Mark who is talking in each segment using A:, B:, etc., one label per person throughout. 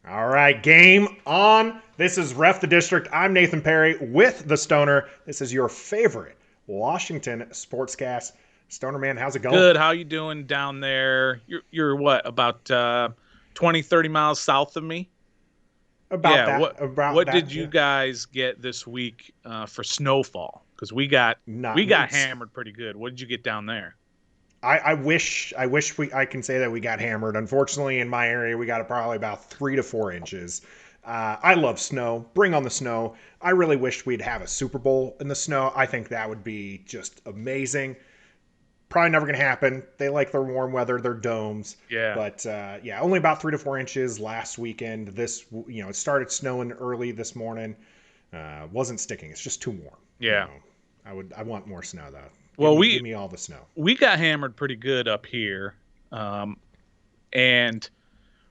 A: All right, game on. This is Ref the District. I'm Nathan Perry with the Stoner. This is your favorite Washington sportscast. Stoner man, how's it going?
B: Good. How you doing down there? You're what, about 20, 30 miles south of me?
A: About
B: Yeah,
A: that,
B: what did you
A: yeah.
B: guys get this week for snowfall? Because we got
A: Not
B: we got
A: it's.
B: hammered pretty good. What did you get down there?
A: I can say that we got hammered. Unfortunately, in my area, we got probably about 3 to 4 inches. I love snow. Bring on the snow. I really wish we'd have a Super Bowl in the snow. I think that would be just amazing. Probably never going to happen. They like their warm weather, their domes.
B: Yeah.
A: But yeah, only about 3 to 4 inches last weekend. It started snowing early this morning. Wasn't sticking. It's just too warm.
B: Yeah.
A: I want more snow though.
B: Well,
A: Give me all the snow.
B: we got hammered pretty good up here. And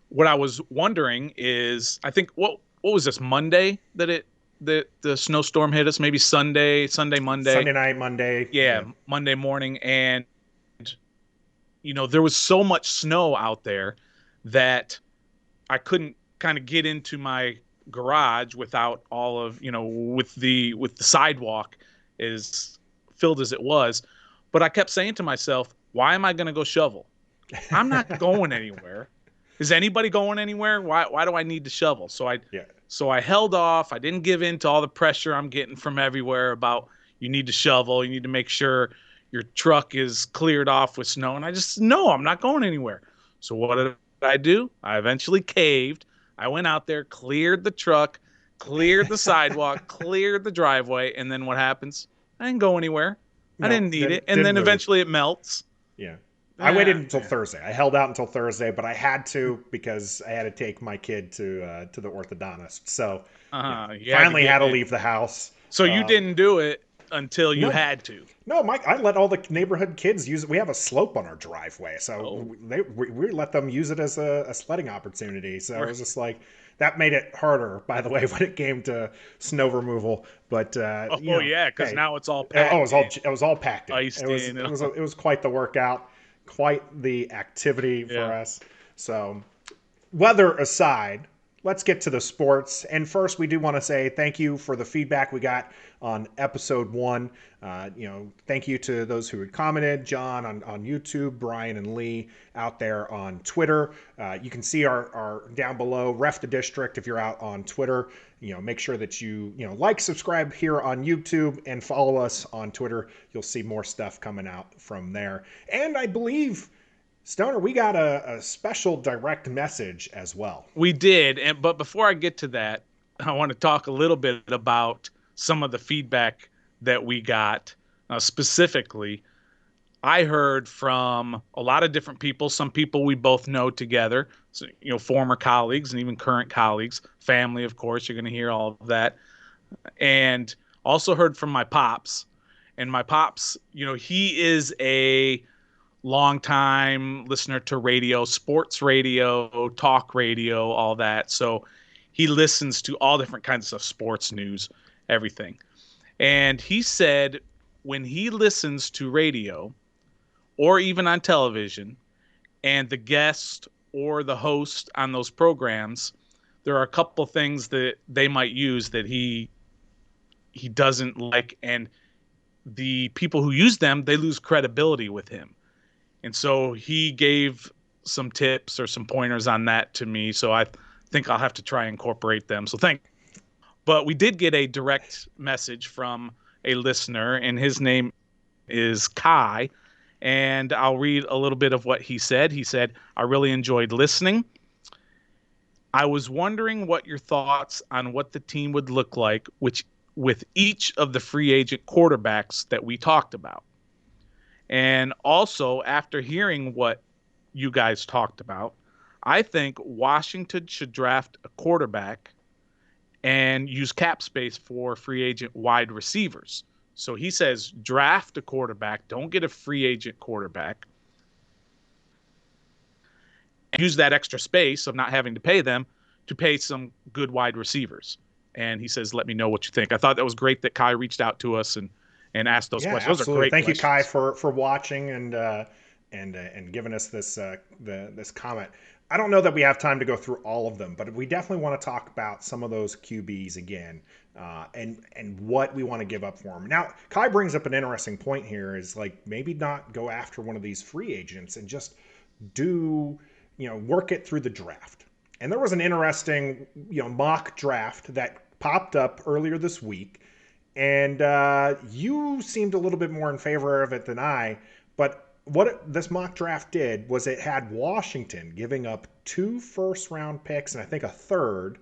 B: what I was wondering is, I think what was this, Monday that the snowstorm hit us? Maybe Sunday, Monday.
A: Sunday night, Monday.
B: Yeah,
A: Yeah.
B: Monday morning. And there was so much snow out there that I couldn't kind of get into my garage without all of, with the sidewalk as filled as it was. But I kept saying to myself, why am I going to go shovel? I'm not going anywhere. Is anybody going anywhere? Why do I need to shovel?
A: Yeah.
B: So I held off. I didn't give in to all the pressure I'm getting from everywhere about you need to shovel, you need to make sure your truck is cleared off with snow. And I just, no, I'm not going anywhere. So what did I do? I eventually caved. I went out there, cleared the truck, cleared the sidewalk, cleared the driveway. And then what happens? I didn't go anywhere. I
A: No,
B: didn't need it. And
A: didn't
B: then
A: move.
B: eventually it melts.
A: Yeah. I waited
B: Yeah.
A: until Thursday. I held out until Thursday, but I had to because I had to take my kid to the orthodontist. So,
B: You had to
A: finally
B: get
A: had to
B: it.
A: leave the house.
B: So you
A: Um,
B: didn't do it until you
A: no,
B: had to.
A: no, Mike. I let all the neighborhood kids use it. We have a slope on our driveway, so
B: Oh,
A: we let them use it as a sledding opportunity. So it
B: right.
A: was just like that made it harder, by the way, when it came to snow removal. But
B: Oh yeah, because
A: hey,
B: now it's all
A: oh,
B: packed in,
A: it was all packed in.
B: iced in, and all.
A: It was quite the workout, quite the activity for
B: Yeah.
A: us. So weather aside, let's get to the sports. And first, we do want to say thank you for the feedback we got on episode 1. Thank you to those who had commented, John on YouTube, Brian and Lee out there on Twitter. You can see our down below, Ref the District, if you're out on Twitter. Make sure that you like, subscribe here on YouTube, and follow us on Twitter. You'll see more stuff coming out from there. And I believe, Stoner, we got a special direct message as well.
B: We did, but before I get to that, I want to talk a little bit about some of the feedback that we got. Specifically, I heard from a lot of different people. Some people we both know together, so, former colleagues and even current colleagues, family, of course. You're going to hear all of that, and also heard from my pops. And my pops, he is a longtime listener to radio, sports radio, talk radio, all that. So he listens to all different kinds of stuff, sports news, everything. And he said when he listens to radio or even on television and the guest or the host on those programs, there are a couple things that they might use that he doesn't like, and the people who use them, they lose credibility with him. And so he gave some tips or some pointers on that to me. So I think I'll have to try and incorporate them. So thank. But we did get a direct message from a listener, and his name is Kai. And I'll read a little bit of what he said. He said, I really enjoyed listening. I was wondering what your thoughts on what the team would look like, which with each of the free agent quarterbacks that we talked about. And also, after hearing what you guys talked about, I think Washington should draft a quarterback and use cap space for free agent wide receivers. So he says draft a quarterback, don't get a free agent quarterback, and use that extra space of not having to pay them to pay some good wide receivers. And he says, let me know what you think. I thought that was great that Kai reached out to us and asked those
A: Yeah,
B: questions. Those are
A: absolutely.
B: great
A: Thank you, Kai,
B: questions.
A: for watching and giving us this comment. I don't know that we have time to go through all of them, but we definitely want to talk about some of those QBs again, and what we want to give up for them. Now, Kai brings up an interesting point here: is like maybe not go after one of these free agents and just do work it through the draft. And there was an interesting mock draft that popped up earlier this week, and you seemed a little bit more in favor of it than I. But this mock draft did was it had Washington giving up 2 first-round picks and I think a third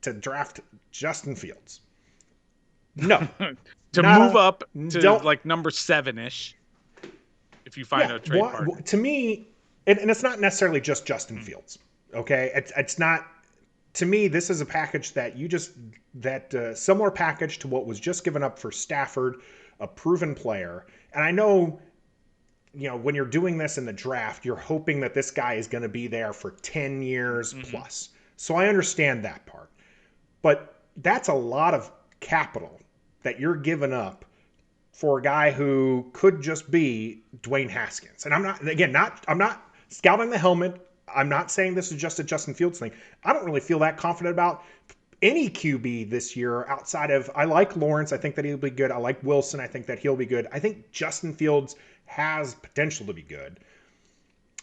A: to draft Justin Fields. No,
B: to move up to like number 7-ish. If you find a trade partner.
A: To me, and it's not necessarily just Justin Fields. Okay, it's not. To me, this is a package that similar package to what was just given up for Stafford, a proven player. And I know, when you're doing this in the draft, you're hoping that this guy is going to be there for 10 years plus. So I understand that part. But that's a lot of capital that you're giving up for a guy who could just be Dwayne Haskins. And I'm not scouting the helmet. I'm not saying this is just a Justin Fields thing. I don't really feel that confident about any QB this year outside of, I like Lawrence. I think that he'll be good. I like Wilson. I think that he'll be good. I think Justin Fields has potential to be good.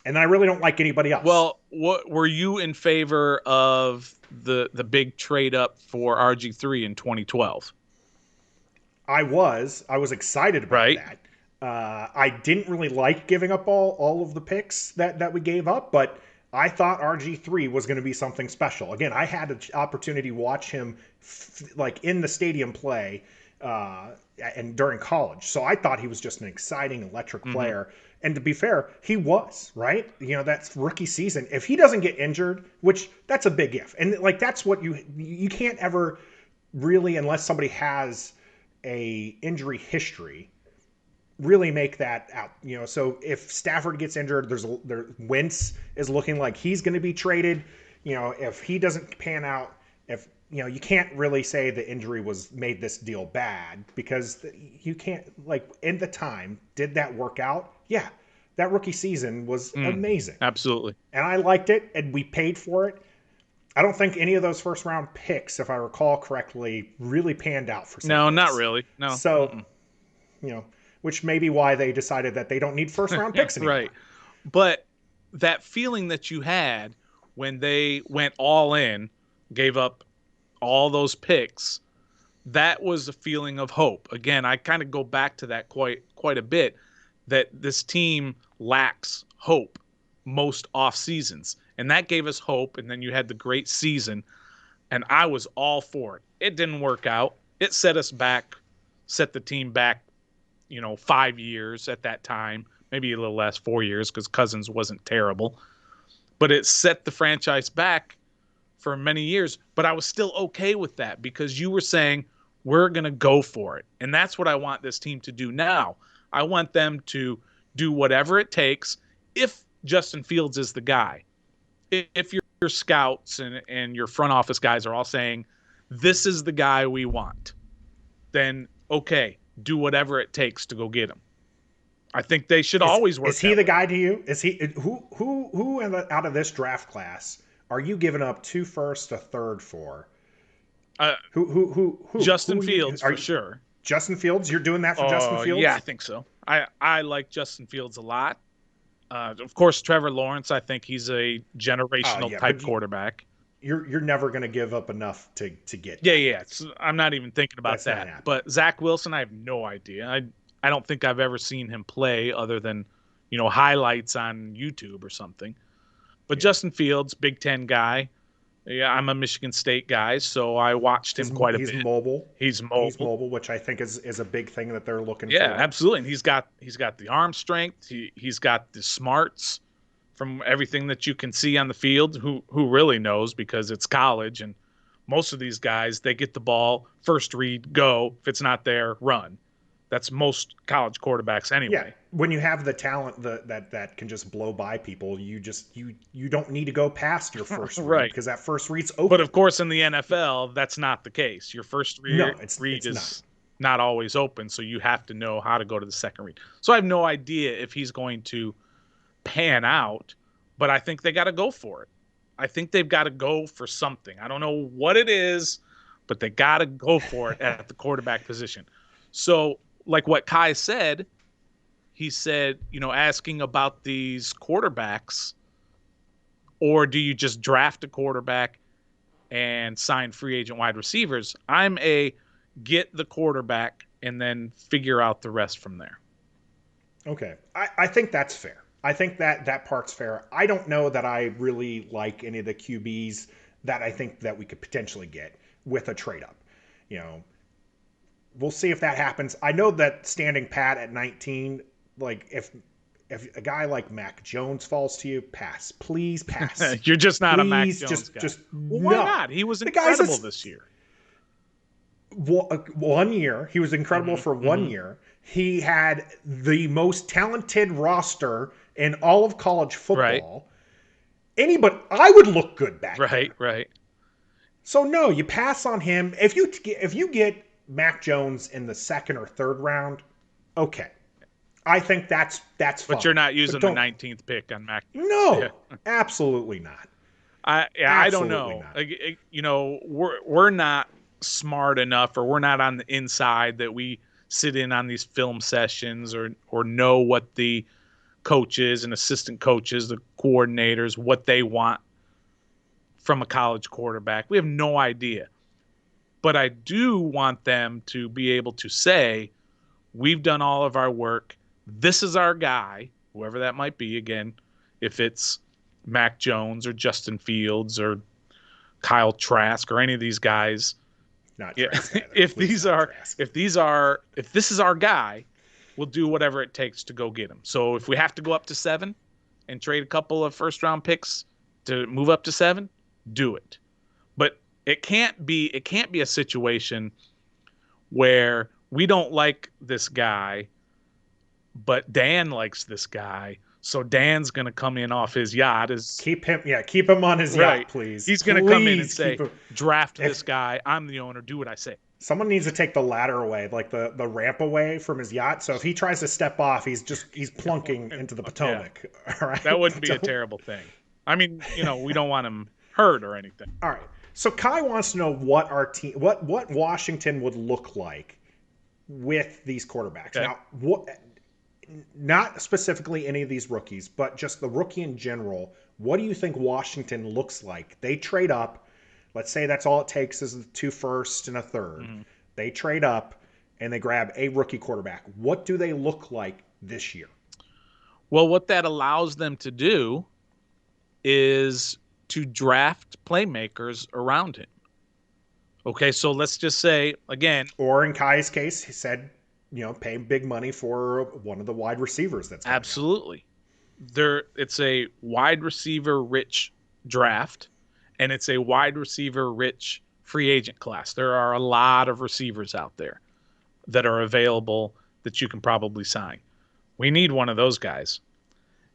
A: And I really don't like anybody else.
B: Well, what were you in favor of the big trade up for RG3 in 2012?
A: I was excited about that. I didn't really like giving up all of the picks that we gave up, but I thought RG3 was going to be something special. Again, I had an opportunity to watch him like in the stadium play and during college. So I thought he was just an exciting, electric player. And to be fair, he was, right? That's rookie season. If he doesn't get injured, which that's a big if. And like that's what you can't ever really, unless somebody has a injury history, really make that out. So if Stafford gets injured, Wentz is looking like he's going to be traded. If he doesn't pan out, if you can't really say the injury made this deal bad, because you can't, like, in the time, did that work out? Yeah. That rookie season was amazing.
B: Absolutely.
A: And I liked it, and we paid for it. I don't think any of those first round picks, if I recall correctly, really panned out for some
B: No,
A: picks.
B: not really. No.
A: So, which may be why they decided that they don't need first round picks anymore.
B: Right. But that feeling that you had when they went all in, gave up all those picks, that was a feeling of hope. Again, I kind of go back to that quite a bit, that this team lacks hope most off seasons. And that gave us hope. And then you had the great season. And I was all for it. It didn't work out. It set the team back, 5 years at that time, maybe a little less, 4 years, because Cousins wasn't terrible. But it set the franchise back for many years. But I was still okay with that because you were saying, we're going to go for it. And that's what I want this team to do now. I want them to do whatever it takes if Justin Fields is the guy. If your scouts and your front office guys are all saying, this is the guy we want, then okay, do whatever it takes to go get him. I think they should always work.
A: Is he the guy to you? Is he who out of this draft class are you giving up 2 firsts, a third for? Who?
B: Justin Fields for sure.
A: Justin Fields, you're doing that for Justin Fields?
B: Yeah, I think so. I like Justin Fields a lot. Of course, Trevor Lawrence, I think he's a generational type quarterback.
A: You're never going to give up enough to get.
B: Yeah. I'm not even thinking about that. But Zach Wilson, I have no idea. I don't think I've ever seen him play other than, highlights on YouTube or something. But Justin Fields, Big Ten guy. Yeah, I'm a Michigan State guy, so I watched him quite a bit.
A: He's mobile, which I think is a big thing that they're looking for.
B: Yeah, absolutely. And he's got the arm strength. He's got the smarts from everything that you can see on the field. Who really knows, because it's college, and most of these guys, they get the ball, first read, go. If it's not there, run. That's most college quarterbacks anyway.
A: Yeah, when you have the talent that can just blow by people, you don't need to go past your first read,
B: right,
A: because that first read's open.
B: But of course, in the NFL, that's not the case. Your first read,
A: it's
B: is
A: not.
B: not always open, so you have to know how to go to the second read. So I have no idea if he's going to pan out, but I think they got to go for it. I think they've got to go for something. I don't know what it is, but they got to go for it at the quarterback position. So, like what Kai said, he said, asking about these quarterbacks, or do you just draft a quarterback and sign free agent wide receivers? I'm a get the quarterback and then figure out the rest from there.
A: Okay. I think that's fair. I think that part's fair. I don't know that I really like any of the QBs that I think that we could potentially get with a trade up. You know, we'll see if that happens. I know that standing pat at 19, like if a guy like Mac Jones falls to you, pass. Please pass.
B: You're just not a Mac
A: Please
B: Jones guy.
A: just
B: Well, why
A: no.
B: not? He was
A: The guy's
B: incredible this year.
A: 1 year. He was incredible for 1 year. He had the most talented roster in all of college
B: Right.
A: football. Anybody, I would look good back
B: Right,
A: there.
B: right.
A: So no, you pass on him. If you get Mac Jones in the second or third round, okay, I think that's
B: But
A: fine.
B: you're not
A: But
B: using the
A: don't.
B: 19th pick on Mac Jones. Yeah.
A: No, absolutely not.
B: I don't
A: Absolutely
B: know.
A: not.
B: Like, we're not smart enough, or we're not on the inside that we sit in on these film sessions, or know what the coaches and assistant coaches, the coordinators, what they want from a college quarterback. We have no idea. But I do want them to be able to say, we've done all of our work. This is our guy, whoever that might be. Again, if it's Mac Jones or Justin Fields or Kyle Trask or any of these guys.
A: Not
B: Yeah,
A: Trask either.
B: if
A: Please
B: these
A: not
B: are
A: Trask.
B: if this is our guy, we'll do whatever it takes to go get him. So if we have to go up to 7 and trade a couple of first round picks to move up to 7, do it. But it can't be a situation where we don't like this guy, but Dan likes this guy. So Dan's going to come in off his yacht as
A: Keep him on his
B: right.
A: yacht, please.
B: He's going to come in and
A: Please keep
B: say,
A: him.
B: draft
A: If
B: this guy. I'm the owner. Do what I say.
A: someone needs to take the ladder away, like the ramp away from his yacht. So if he tries to step off, he's plunking into the
B: Yeah,
A: Potomac. All
B: that
A: right.
B: wouldn't be a
A: So,
B: terrible thing. I mean, we don't want him hurt or anything.
A: all right. So Kai wants to know what our team, what Washington would look like with these quarterbacks.
B: Okay.
A: Now, what? Not specifically any of these rookies, but just the rookie in general. What do you think Washington looks like? They trade up. Let's say that's all it takes is the 2 firsts and a third.
B: Mm-hmm.
A: They trade up and they grab a rookie quarterback. What do they look like this year?
B: Well, what that allows them to do is to draft playmakers around him. Okay, so let's just say again.
A: Or in Kai's case, he said, pay big money for one of the wide receivers that's coming
B: Absolutely. It's a wide receiver rich draft, and it's a wide receiver rich free agent class. There are a lot of receivers out there that are available that you can probably sign. We need one of those guys.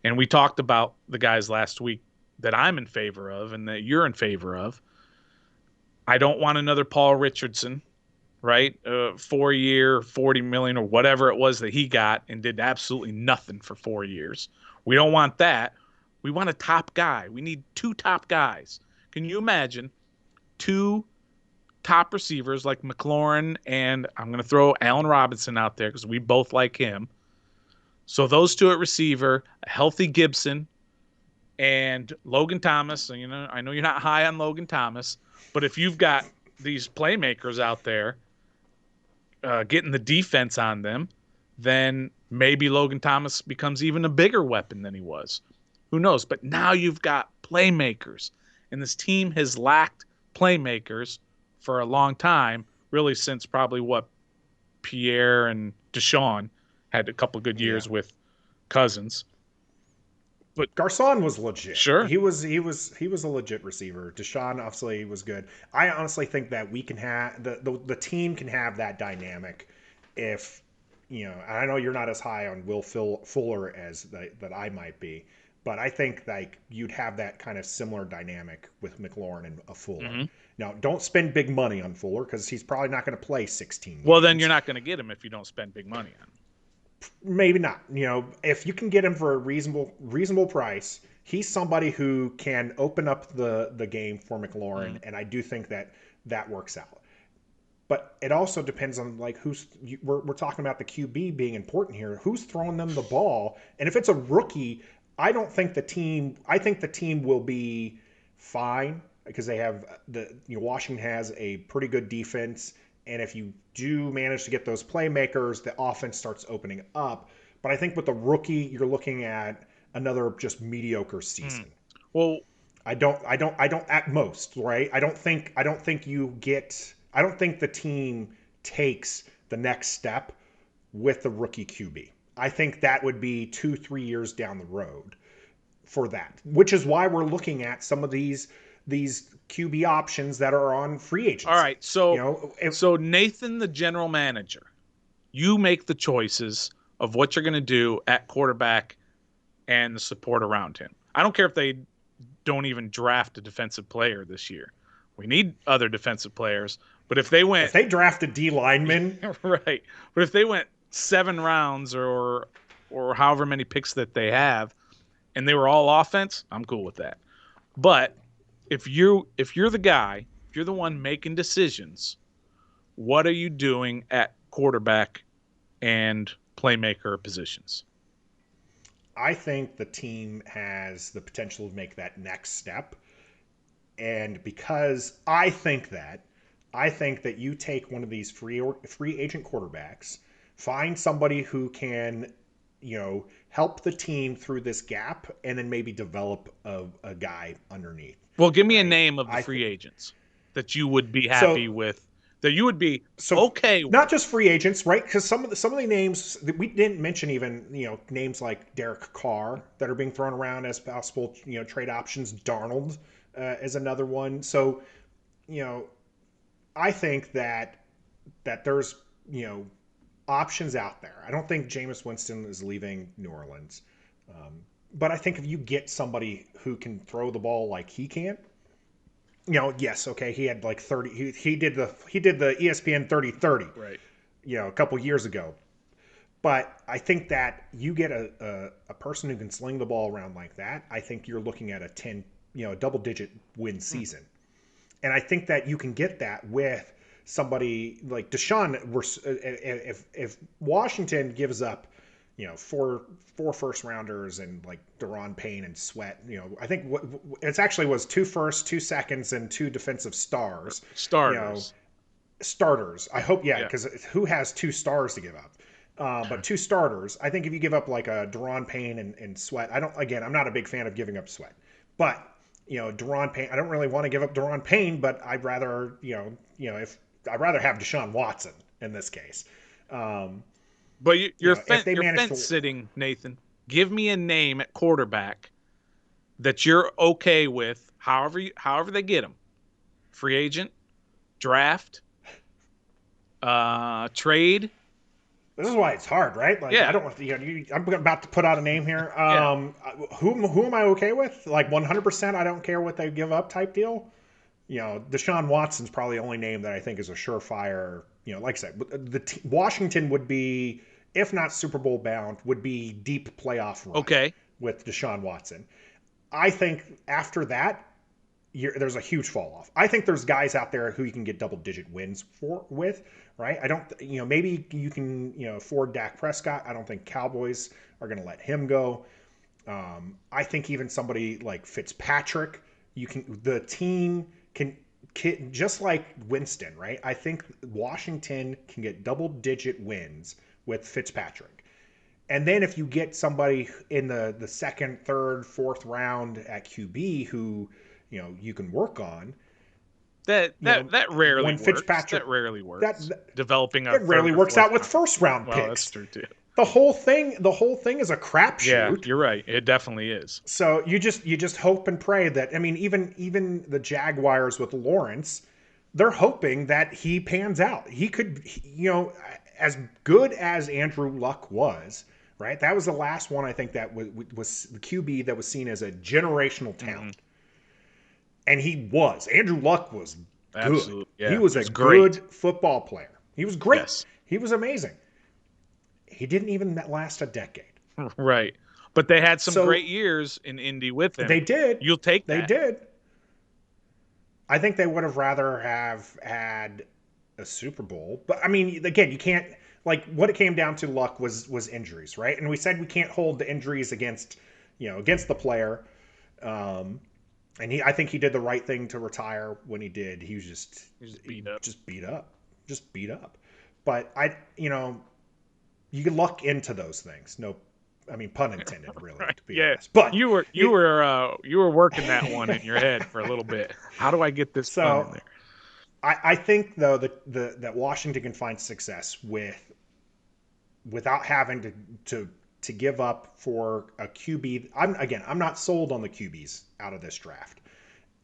B: And we talked about the guys last week that I'm in favor of and that you're in favor of. I don't want another Paul Richardson, right? 4-year, 40 million or whatever it was that he got and did absolutely nothing for 4 years. We don't want that. We want a top guy. We need 2 top guys. Can you imagine 2 top receivers like McLaurin, and I'm going to throw Allen Robinson out there because we both like him. So those 2 at receiver, a healthy Gibson, and Logan Thomas. And, I know you're not high on Logan Thomas, but if you've got these playmakers out there getting the defense on them, then maybe Logan Thomas becomes even a bigger weapon than he was. Who knows? But now you've got playmakers, and this team has lacked playmakers for a long time, really since probably Pierre and Deshaun had a couple good years with Cousins. But
A: Garcon was legit.
B: Sure.
A: He was a legit receiver. Deshaun obviously was good. I honestly think that we can have the team can have that dynamic if I know you're not as high on Will Fuller as that I might be, But I think like you'd have that kind of similar dynamic with McLaurin and a Fuller.
B: Hmm.
A: Now, don't spend big money on Fuller because he's probably not going to play 16
B: Well, then you're
A: games.
B: not going to get him if you don't spend big money on him.
A: Maybe not. If you can get him for a reasonable price, he's somebody who can open up the game for McLaurin,
B: Mm.
A: and I do think that that works out. But it also depends on like we're talking about the QB being important here. Who's throwing them the ball? And if it's a rookie, I think the team will be fine because they have Washington has a pretty good defense, and if you do manage to get those playmakers, the offense starts opening up. But I think with the rookie, you're looking at another just mediocre
B: Mm.
A: season.
B: Well,
A: I don't at most, right? I don't think the team takes the next step with the rookie QB. I think that would be 2-3 years down the road for that, which is why we're looking at some of these QB options that are on free
B: all
A: agency.
B: right. So,
A: If
B: so Nathan, the general manager, you make the choices of what you're going to do at quarterback and the support around him. I don't care if they don't even draft a defensive player this year. We need other defensive players, but if they
A: if
B: went
A: they draft a D lineman,
B: right, but if they went 7 rounds or however many picks that they have, and they were all offense, I'm cool with that. But if you're the guy, if you're the one making decisions, what are you doing at quarterback and playmaker positions?
A: I think the team has the potential to make that next step. And because I think that you take one of these free agent quarterbacks, find somebody who can, help the team through this gap, and then maybe develop a guy underneath,
B: Well, give me a
A: right?
B: name of the
A: I
B: free
A: th-
B: agents that you would be happy
A: so
B: with, that you would be
A: so
B: okay
A: not
B: with.
A: just free agents, right? Because some of the names that we didn't mention, even names like Derek Carr that are being thrown around as possible trade options. Darnold is another one. So you know I think that there's options out there. I don't think Jameis Winston is leaving New Orleans, but I think if you get somebody who can throw the ball like he can, yes, okay, he had like 30. He did the ESPN 30-30,
B: Right.
A: a couple years ago. But I think that you get a person who can sling the ball around like that. I think you're looking at a double digit win
B: Hmm.
A: season. And I think that you can get that with somebody like Deshaun. If Washington gives up, four first rounders and like Deron Payne and Sweat, I think it's actually was 2 firsts, 2 seconds, and 2 defensive stars. You know,
B: Starters.
A: starters. I hope, yeah,
B: Yeah.
A: because who has 2 stars to give up? But 2 starters. I think if you give up like a Deron Payne and Sweat, I don't. Again, I'm not a big fan of giving up Sweat, but Deron Payne. I don't really want to give up Deron Payne, but I'd rather if I'd rather have Deshaun Watson in this case. Um,
B: But
A: if they
B: you're
A: manage
B: fence
A: to,
B: sitting, Nathan. Give me a name at quarterback that you're okay with, however they get them. Free agent, draft, trade.
A: this is why it's hard, right? Like I
B: Yeah,
A: don't want I'm about to put out a name here.
B: yeah.
A: Who am I okay with? Like 100%. I don't care what they give up type deal. Deshaun Watson's probably the only name that I think is a surefire. Like I said, Washington would be, if not Super Bowl bound, would be deep playoff run
B: Okay.
A: with Deshaun Watson. I think after that, there's a huge fall off. I think there's guys out there who you can get double digit wins with, right? I don't, maybe you can, afford Dak Prescott. I don't think Cowboys are going to let him go. I think even somebody like Fitzpatrick, the team can just like Winston, right? I think Washington can get double digit wins with Fitzpatrick. And then if you get somebody in the second, third, fourth round at QB who, you can work on,
B: That
A: you know,
B: that that rarely
A: when
B: works.
A: Fitzpatrick
B: That rarely
A: that
B: works. Developing a
A: it rarely
B: third or
A: works
B: fourth
A: out with
B: round.
A: first round
B: Well, that's
A: picks.
B: true too.
A: The whole thing is a
B: Yeah,
A: crapshoot.
B: you're right. It definitely is.
A: So you just hope and pray that, I mean, even the Jaguars with Lawrence, they're hoping that he pans out. He could, as good as Andrew Luck was, right? That was the last one I think that was the QB that was seen as a generational talent.
B: Hmm.
A: And he was. Andrew Luck was good.
B: Absolutely.
A: He
B: Yeah.
A: was
B: He
A: a
B: was great.
A: good football player. He was great.
B: Yes.
A: He was amazing. He didn't even last a decade.
B: Right. But they had some
A: So
B: great years in Indy with
A: they
B: him.
A: did.
B: You'll take
A: They
B: that.
A: did. I think they would have rather have had a Super Bowl. But I mean, again, you can't like what it came down to. Luck was injuries, right? And we said we can't hold the injuries against against the player. Um, and I think he did the right thing to retire when he did. He was
B: He was beat up.
A: just beat up, just beat up. But you can luck into those things. No, I mean pun intended, really,
B: Right.
A: to be
B: Yeah.
A: honest. But
B: You
A: it,
B: were you were working that one in your head for a little bit. How do I get this pun in
A: so
B: there?
A: I think though that Washington can find success without having to give up for a QB. I'm not sold on the QBs out of this draft.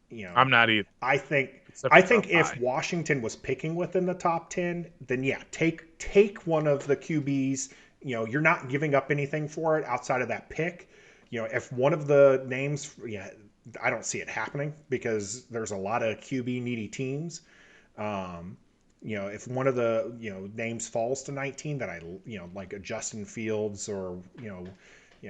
A: You know,
B: I'm not either,
A: I think
B: except
A: I
B: for
A: think
B: top
A: if
B: five.
A: Washington was picking within the top 10, then yeah, take one of the QBs. You're not giving up anything for it outside of that pick. If one of the names, yeah, I don't see it happening because there's a lot of QB needy teams. Um, if one of the names falls to 19 that I like a Justin Fields or you know,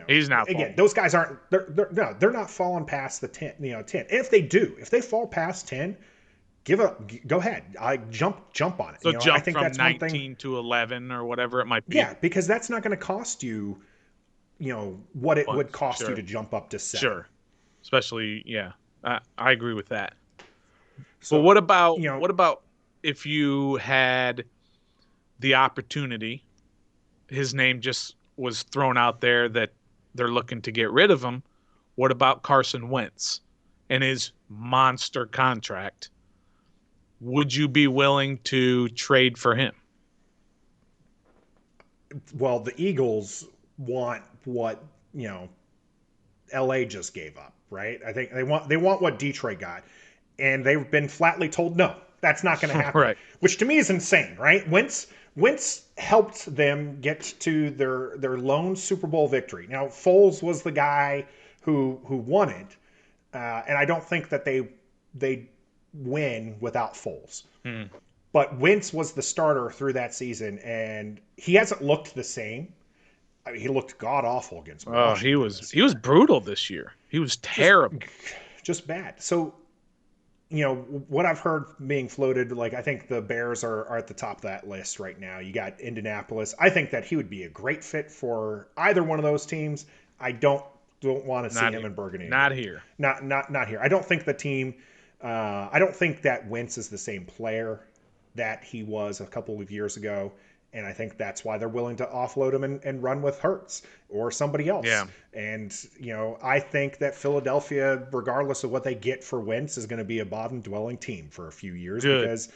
B: He's not
A: again,
B: falling.
A: those guys aren't they're no, they're not falling past the 10, 10. If they do, if they fall past 10, go ahead. I jump on it.
B: So
A: I
B: jump
A: think
B: from
A: that's one thing.
B: 19 to 11 or whatever it might be.
A: Yeah, because that's not going to cost what it would
B: Once,
A: cost you
B: sure,
A: to jump up to 7.
B: sure. Especially, yeah, I agree with that. But
A: So,
B: what about if you had the opportunity? His name just was thrown out there that they're looking to get rid of him. What about Carson Wentz and his monster contract? Would you be willing to trade for him?
A: well, the Eagles want what, LA just gave up, right? I think they want what Detroit got, and they've been flatly told no, that's not going to happen.
B: Right.
A: Which to me is insane, right? Wentz helped them get to their lone Super Bowl victory. Now Foles was the guy who won it, and I don't think that they win without Foles.
B: Hmm.
A: But Wentz was the starter through that season, and he hasn't looked the same. I mean, he looked god awful against
B: Oh,
A: Washington this
B: he was
A: year.
B: brutal this year. He was
A: Just
B: terrible.
A: just bad. So, what I've heard being floated, like I think the Bears are at the top of that list right now. You got Indianapolis. I think that he would be a great fit for either one of those teams. I don't want to see
B: Not
A: him
B: here.
A: in Burgundy
B: Not
A: again.
B: here.
A: Not here. I don't think the team. I don't think that Wentz is the same player that he was a couple of years ago. And I think that's why they're willing to offload him and run with Hurts or somebody else.
B: Yeah.
A: And, I think that Philadelphia, regardless of what they get for Wentz, is going to be a bottom dwelling team for a few years
B: Good.
A: because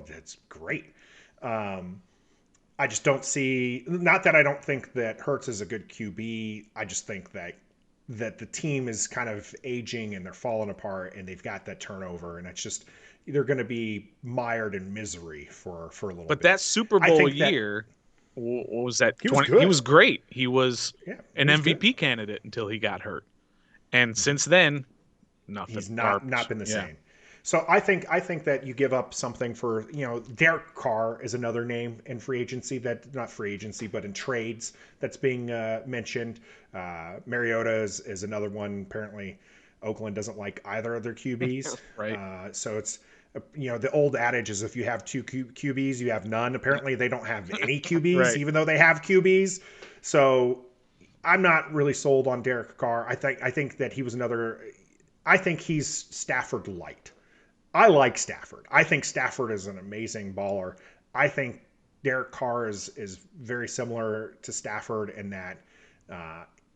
A: that's great. Um, I just don't see, not that I don't think that Hurts is a good QB. I just think that the team is kind of aging and they're falling apart and they've got that turnover and it's just they're going to be mired in misery for a little
B: But that
A: bit.
B: Super
A: I
B: Bowl
A: think that
B: year, what was that?
A: he was
B: 20? He
A: good.
B: was great. He was
A: Yeah, he
B: an
A: was good.
B: MVP candidate until he got hurt. And since then,
A: He's
B: nothing.
A: not
B: Garbage.
A: been the
B: Yeah.
A: same. So I think that you give up something for Derek Carr is another name in free agency that not free agency but in trades that's being mentioned. Mariota is another one. Apparently, Oakland doesn't like either of their QBs.
B: Right.
A: So it's the old adage is if you have two QBs you have none. Apparently they don't have any QBs
B: Right.
A: even though they have QBs. So I'm not really sold on Derek Carr. I think that he was another. I think he's Stafford light. I like Stafford. I think Stafford is an amazing baller. I think Derek Carr is very similar to Stafford in that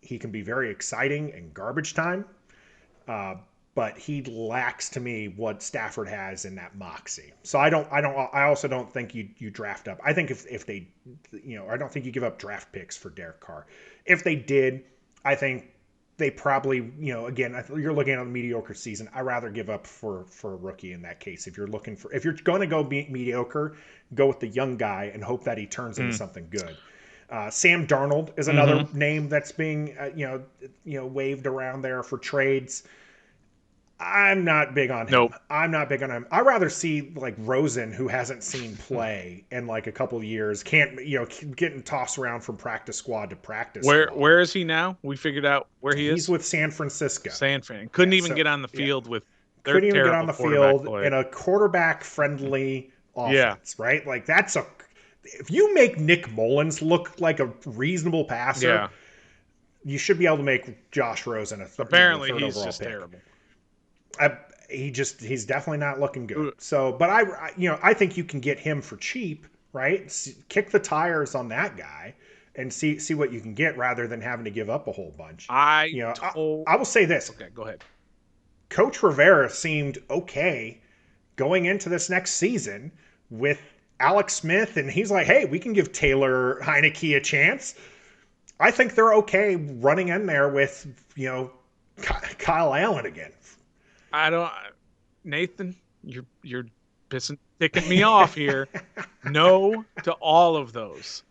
A: he can be very exciting in garbage time, uh, but he lacks to me what Stafford has in that moxie. So I also don't think you draft up. I think if they I don't think you give up draft picks for Derek Carr. If they did, I think they probably, again, you're looking at a mediocre season. I rather give up for a rookie in that case. If you're going to go mediocre, go with the young guy and hope that he turns into
B: Mm.
A: something good. Sam Darnold is another
B: Mm-hmm.
A: name that's being waved around there for trades. I'm not big on him.
B: Nope.
A: I'm not big on him. I'd rather see like Rosen, who hasn't seen play in like a couple of years, can't getting tossed around from practice squad to practice squad.
B: Where is he now? We figured out where he
A: He's
B: is.
A: with San Francisco.
B: San Fran couldn't
A: Yeah,
B: even
A: so
B: get on the
A: yeah,
B: field with their
A: couldn't even get on
B: terrible
A: the
B: quarterback
A: field
B: play.
A: in a quarterback friendly
B: Yeah,
A: offense, right? Like that's a if you make Nick Mullins look like a reasonable passer,
B: yeah.
A: you should be able to make Josh Rosen the
B: Apparently,
A: third
B: he's
A: overall
B: just
A: pick.
B: terrible.
A: He's definitely not looking good.
B: Ooh,
A: So, but I think you can get him for cheap, right? Kick the tires on that guy and see what you can get rather than having to give up a whole bunch.
B: I
A: You know,
B: told.
A: I will say this:
B: Okay, go ahead.
A: Coach Rivera seemed okay going into this next season with Alex Smith, and he's like, "Hey, we can give Taylor Heineke a chance." I think they're okay running in there with Kyle Allen again.
B: I don't, Nathan. You're ticking me off here. No to all of those.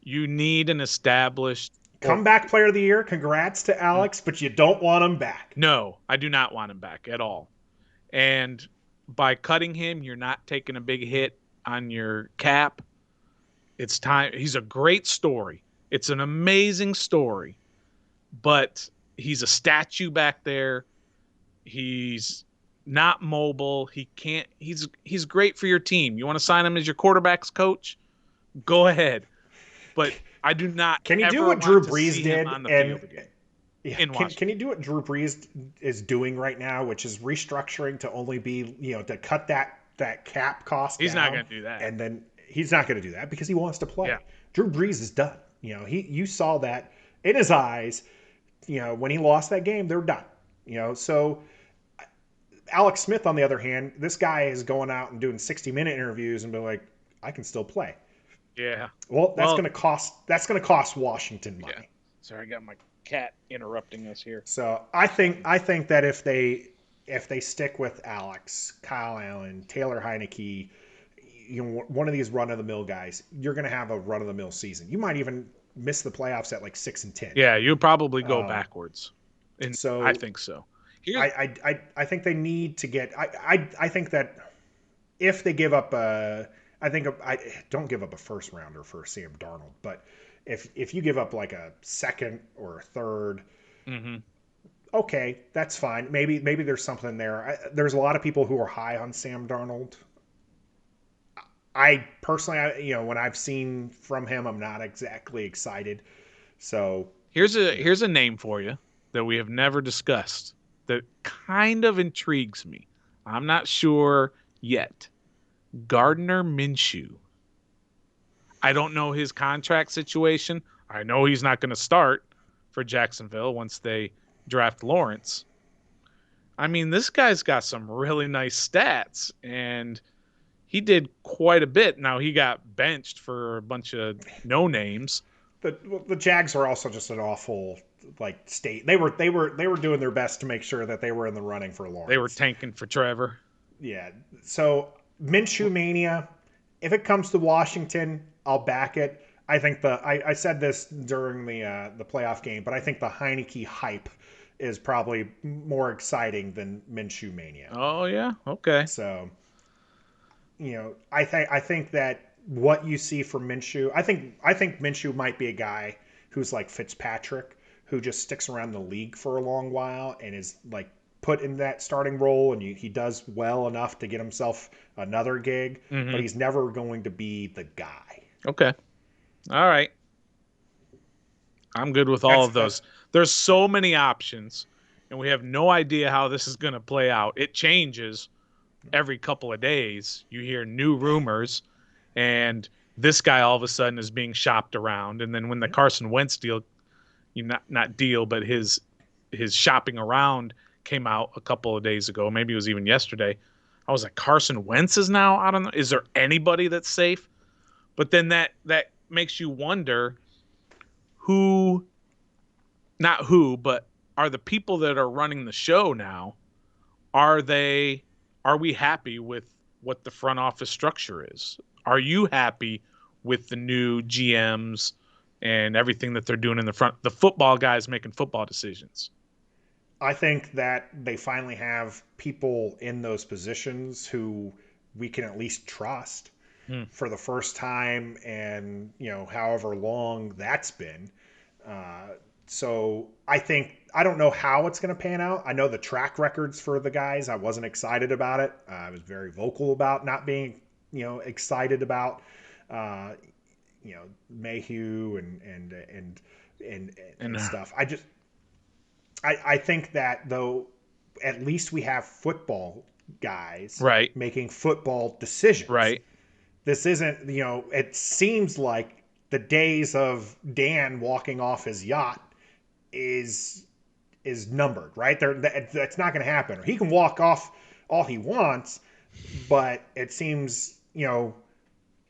B: You need an established. Or
A: Comeback player of the year. Congrats to Alex, but you don't want him back.
B: no, I do not want him back at all. And by cutting him, you're not taking a big hit on your cap. It's time. He's a great story. It's an amazing story, but he's a statue back there. He's not mobile. He can't. He's great for your team. You want to sign him as your quarterback's coach? Go ahead. But I do not
A: Can you do
B: ever
A: what Drew
B: want to
A: Brees
B: see him
A: did?
B: on the
A: And
B: field again
A: yeah,
B: in
A: can you
B: Washington.
A: do what Drew Brees is doing right now, which is restructuring to only be to cut that cap cost
B: He's not
A: down,
B: going to do that.
A: and then he's not going to do that because he wants to
B: Yeah.
A: play. Drew Brees is done. You saw that in his eyes. When he lost that game, they're done. So Alex Smith, on the other hand, this guy is going out and doing 60-minute interviews and be like, I can still play.
B: Yeah.
A: Well, that's
B: Well,
A: going to cost Washington
B: yeah.
A: money.
B: Sorry, I got my cat interrupting us here.
A: So I think that if they stick with Alex, Kyle Allen, Taylor Heineke, one of these run of the mill guys, you're going to have a run of the mill season. You might even miss the playoffs at like 6-10.
B: Yeah, you probably go backwards. And I
A: So
B: think so. Here's
A: I think they need to get. I think that if they give up a, I don't give up a first rounder for Sam Darnold, but if you give up like a second or a third,
B: mhm.
A: okay, that's fine. Maybe there's something there. There's a lot of people who are high on Sam Darnold. I personally, when I've seen from him, I'm not exactly excited. So
B: Here's a name for you that we have never discussed that kind of intrigues me. I'm not sure yet. Gardner Minshew. I don't know his contract situation. I know he's not going to start for Jacksonville once they draft Lawrence. I mean, this guy's got some really nice stats, and he did quite a bit. Now he got benched for a bunch of no names.
A: the Jags are also just an awful like state. They were doing their best to make sure that they were in the running for
B: They were
A: Lawrence.
B: tanking for Trevor.
A: Yeah. So Minshew mania. If it comes to Washington, I'll back it. I think I said this during the playoff game, but I think the Heineke hype is probably more exciting than Minshew mania.
B: Oh yeah, okay.
A: So I think that what you see from Minshew, I think Minshew might be a guy who's like Fitzpatrick, who just sticks around the league for a long while and is like put in that starting role, and he does well enough to get himself another gig, but
B: Mm-hmm.
A: he's never going to be the guy.
B: Okay. All right. I'm good with all
A: That's
B: of those. There's so many options, and we have no idea how this is going to play out. It changes every couple of days. You hear new rumors, and this guy all of a sudden is being shopped around. And then when the Carson Wentz deal, not deal, but his shopping around came out a couple of days ago. Maybe it was even yesterday. I was like, Carson Wentz is now out on. Is there anybody that's safe? But then that makes you wonder who, not who, but are the people that are running the show now, are they, are we happy with what the front office structure is? Are you happy with the new GMs and everything that they're doing in the front. The football guys making football decisions.
A: I think that they finally have people in those positions who we can at least trust
B: Hmm.
A: for the first time, and however long that's been. Uh, so I don't know how it's going to pan out. I know the track records for the guys. I wasn't excited about it. I was very vocal about not being excited about uh, Mayhew
B: And
A: and stuff. I think that though, at least we have football guys
B: right,
A: making football decisions.
B: right.
A: This isn't, it seems like the days of Dan walking off his yacht is is numbered, right? That's not going to happen. He can walk off all he wants, but it seems,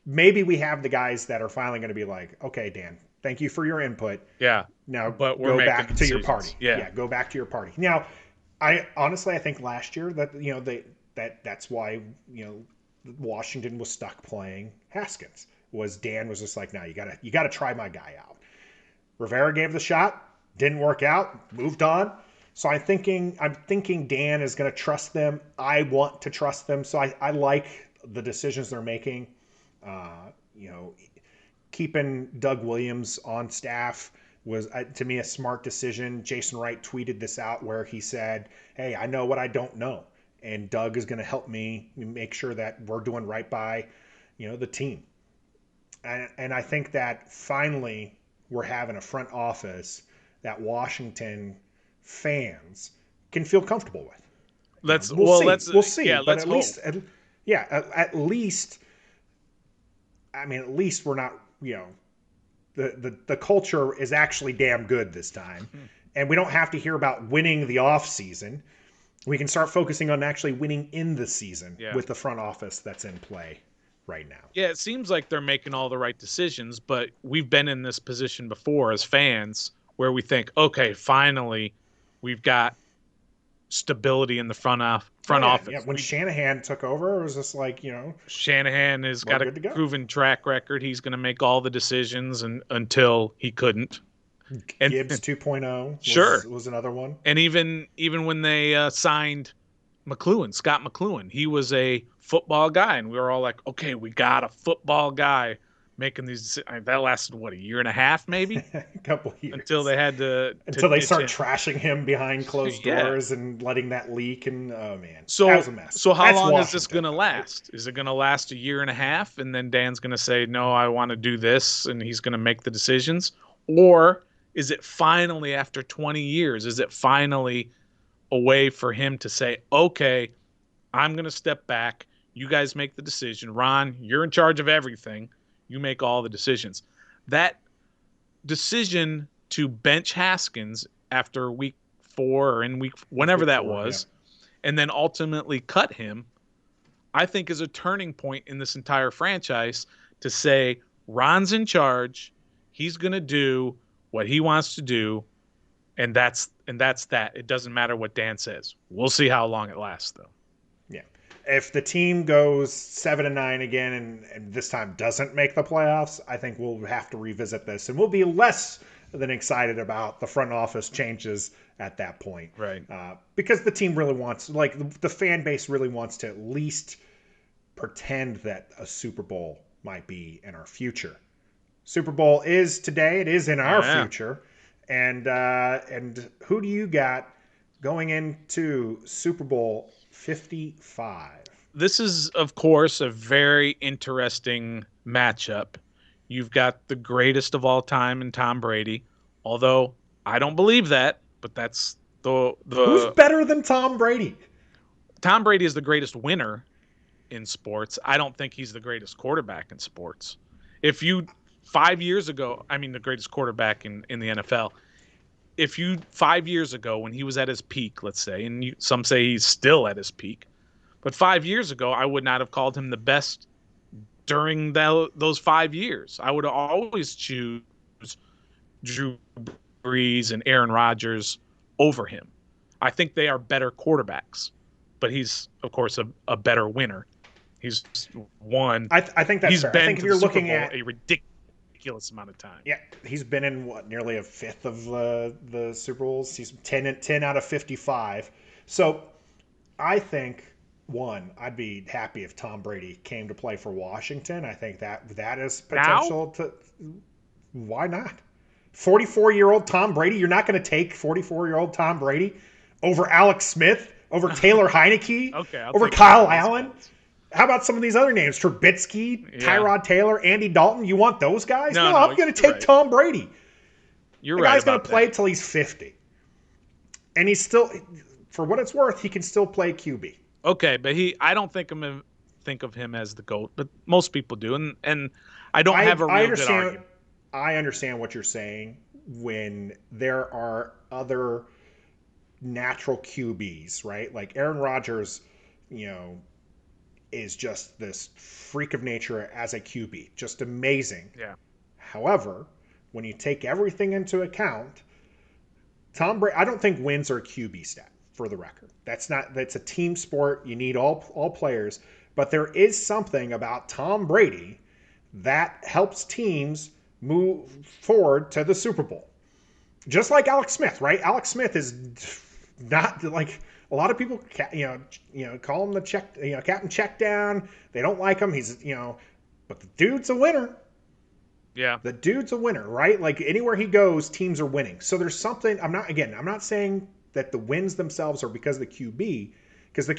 A: maybe we have the guys that are finally going to be like, okay, Dan, thank you for your input.
B: Yeah,
A: Now
B: but we're
A: go
B: making
A: back to your party.
B: decisions. Yeah,
A: Yeah, go back to your party. Now, I think last year that that's why Washington was stuck playing Haskins. Was Dan was just like, no, you gotta try my guy out. Rivera gave the shot, didn't work out, moved on. So I'm thinking Dan is going to trust them. I want to trust them. So I like the decisions they're making. You know, keeping Doug Williams on staff was to me a smart decision. Jason Wright tweeted this out where he said, "Hey, I know what I don't know, and Doug is going to help me make sure that we're doing right by, the team." And I think that finally we're having a front office that Washington fans can feel comfortable with.
B: let's
A: We'll
B: well,
A: see.
B: let's
A: We'll see.
B: yeah,
A: But
B: let's
A: at
B: hope.
A: least, yeah, at least, I mean, at least we're not, the culture is actually damn good this time. And we don't have to hear about winning the off season. We can start focusing on actually winning in the season
B: Yeah.
A: with the front office that's in play right now.
B: Yeah, it seems like they're making all the right decisions, but we've been in this position before as fans where we think, okay, finally, we've got stability in the
A: Oh
B: front
A: yeah, yeah.
B: office.
A: When Shanahan took over, it was just like,
B: Shanahan has
A: we're
B: got a
A: good to go.
B: proven track record. He's going to make all the decisions, and until he couldn't. And,
A: Gibbs 2.0
B: sure,
A: was another one.
B: and even when they signed Scott McLuhan, he was a football guy, and we were all like, okay, we got a football guy making these. That lasted what, a year and a half, maybe,
A: A couple
B: until
A: years
B: they had to
A: until they
B: ditch
A: start
B: him.
A: trashing him behind closed
B: Yeah.
A: doors and letting that leak. And oh man, that was
B: So
A: a mess.
B: so how
A: That's
B: long is this
A: Washington,
B: going to
A: though.
B: last? Is it going to last a year and a half, and then Dan's going to say, no, I want to do this, and he's going to make the decisions? Or is it finally, after 20 years, is it finally a way for him to say, okay, I'm going to step back. You guys make the decision. Ron, you're in charge of everything. You make all the decisions. That decision to bench Haskins after week 4 or in week,
A: It's
B: whenever
A: week
B: that
A: 4, yeah.
B: was, and then ultimately cut him, I think is a turning point in this entire franchise to say Ron's in charge. He's going to do what he wants to do, and that's that. It doesn't matter what Dan says. We'll see how long it lasts, though.
A: Yeah. If the team goes 7-9 again and this time doesn't make the playoffs, I think we'll have to revisit this, and we'll be less than excited about the front office changes at that point.
B: Right.
A: Because the team really wants, like the fan base really wants to at least pretend that a Super Bowl might be in our future. Super Bowl is today. It is in our
B: Yeah.
A: future. And who do you got going into Super Bowl 55?
B: This is, of course, a very interesting matchup. You've got the greatest of all time in Tom Brady, although I don't believe that, but that's
A: Who's
B: the
A: better than Tom Brady?
B: Tom Brady is the greatest winner in sports. I don't think he's the greatest quarterback in sports. If you 5 years ago, I mean the greatest quarterback in the NFL. If you 5 years ago when he was at his peak, let's say, and some say he's still at his peak, but 5 years ago I would not have called him the best during those 5 years. I would always choose Drew Brees and Aaron Rodgers over him. I think they are better quarterbacks, but he's of course a better winner. He's won.
A: I think that's
B: He's
A: fair. I
B: been
A: think if
B: to
A: you're
B: the Super
A: looking
B: Bowl
A: at
B: a ridiculous ridiculous amount of time.
A: Yeah, he's been in nearly a fifth of the Super Bowls. He's 10 out of 55. So I think I'd be happy if Tom Brady came to play for Washington. I think that is
B: Now,
A: potential to. Why not? 44-year-old Tom Brady. You're not going to take 44-year-old Tom Brady over Alex Smith, over Taylor Heineke,
B: okay, I'll
A: over
B: take
A: Kyle
B: those
A: Allen.
B: guys.
A: How about some of these other names? Trubisky,
B: Yeah.
A: Tyrod Taylor, Andy Dalton. You want those guys?
B: No,
A: I'm going to take
B: right.
A: Tom Brady.
B: You're
A: The
B: right
A: guy's going
B: about
A: to play
B: that.
A: till he's 50. And he's still, for what it's worth, he can still play QB.
B: Okay, but I don't think of him as the GOAT, but most people do, and I don't have a
A: I
B: real good
A: understand.
B: argument.
A: I understand what you're saying when there are other natural QBs, right? Like Aaron Rodgers, you know, is just this freak of nature as a QB, just amazing.
B: Yeah.
A: However, when you take everything into account, Tom Brady, I don't think wins are a QB stat for the record. That's a team sport. You need all players, but there is something about Tom Brady that helps teams move forward to the Super Bowl. Just like Alex Smith, right? Alex Smith is not like a lot of people, call him the Captain Checkdown. They don't like him. He's, but the dude's a winner.
B: Yeah.
A: The dude's a winner, right? Like anywhere he goes, teams are winning. So there's something. I'm not saying that the wins themselves are because of the QB, because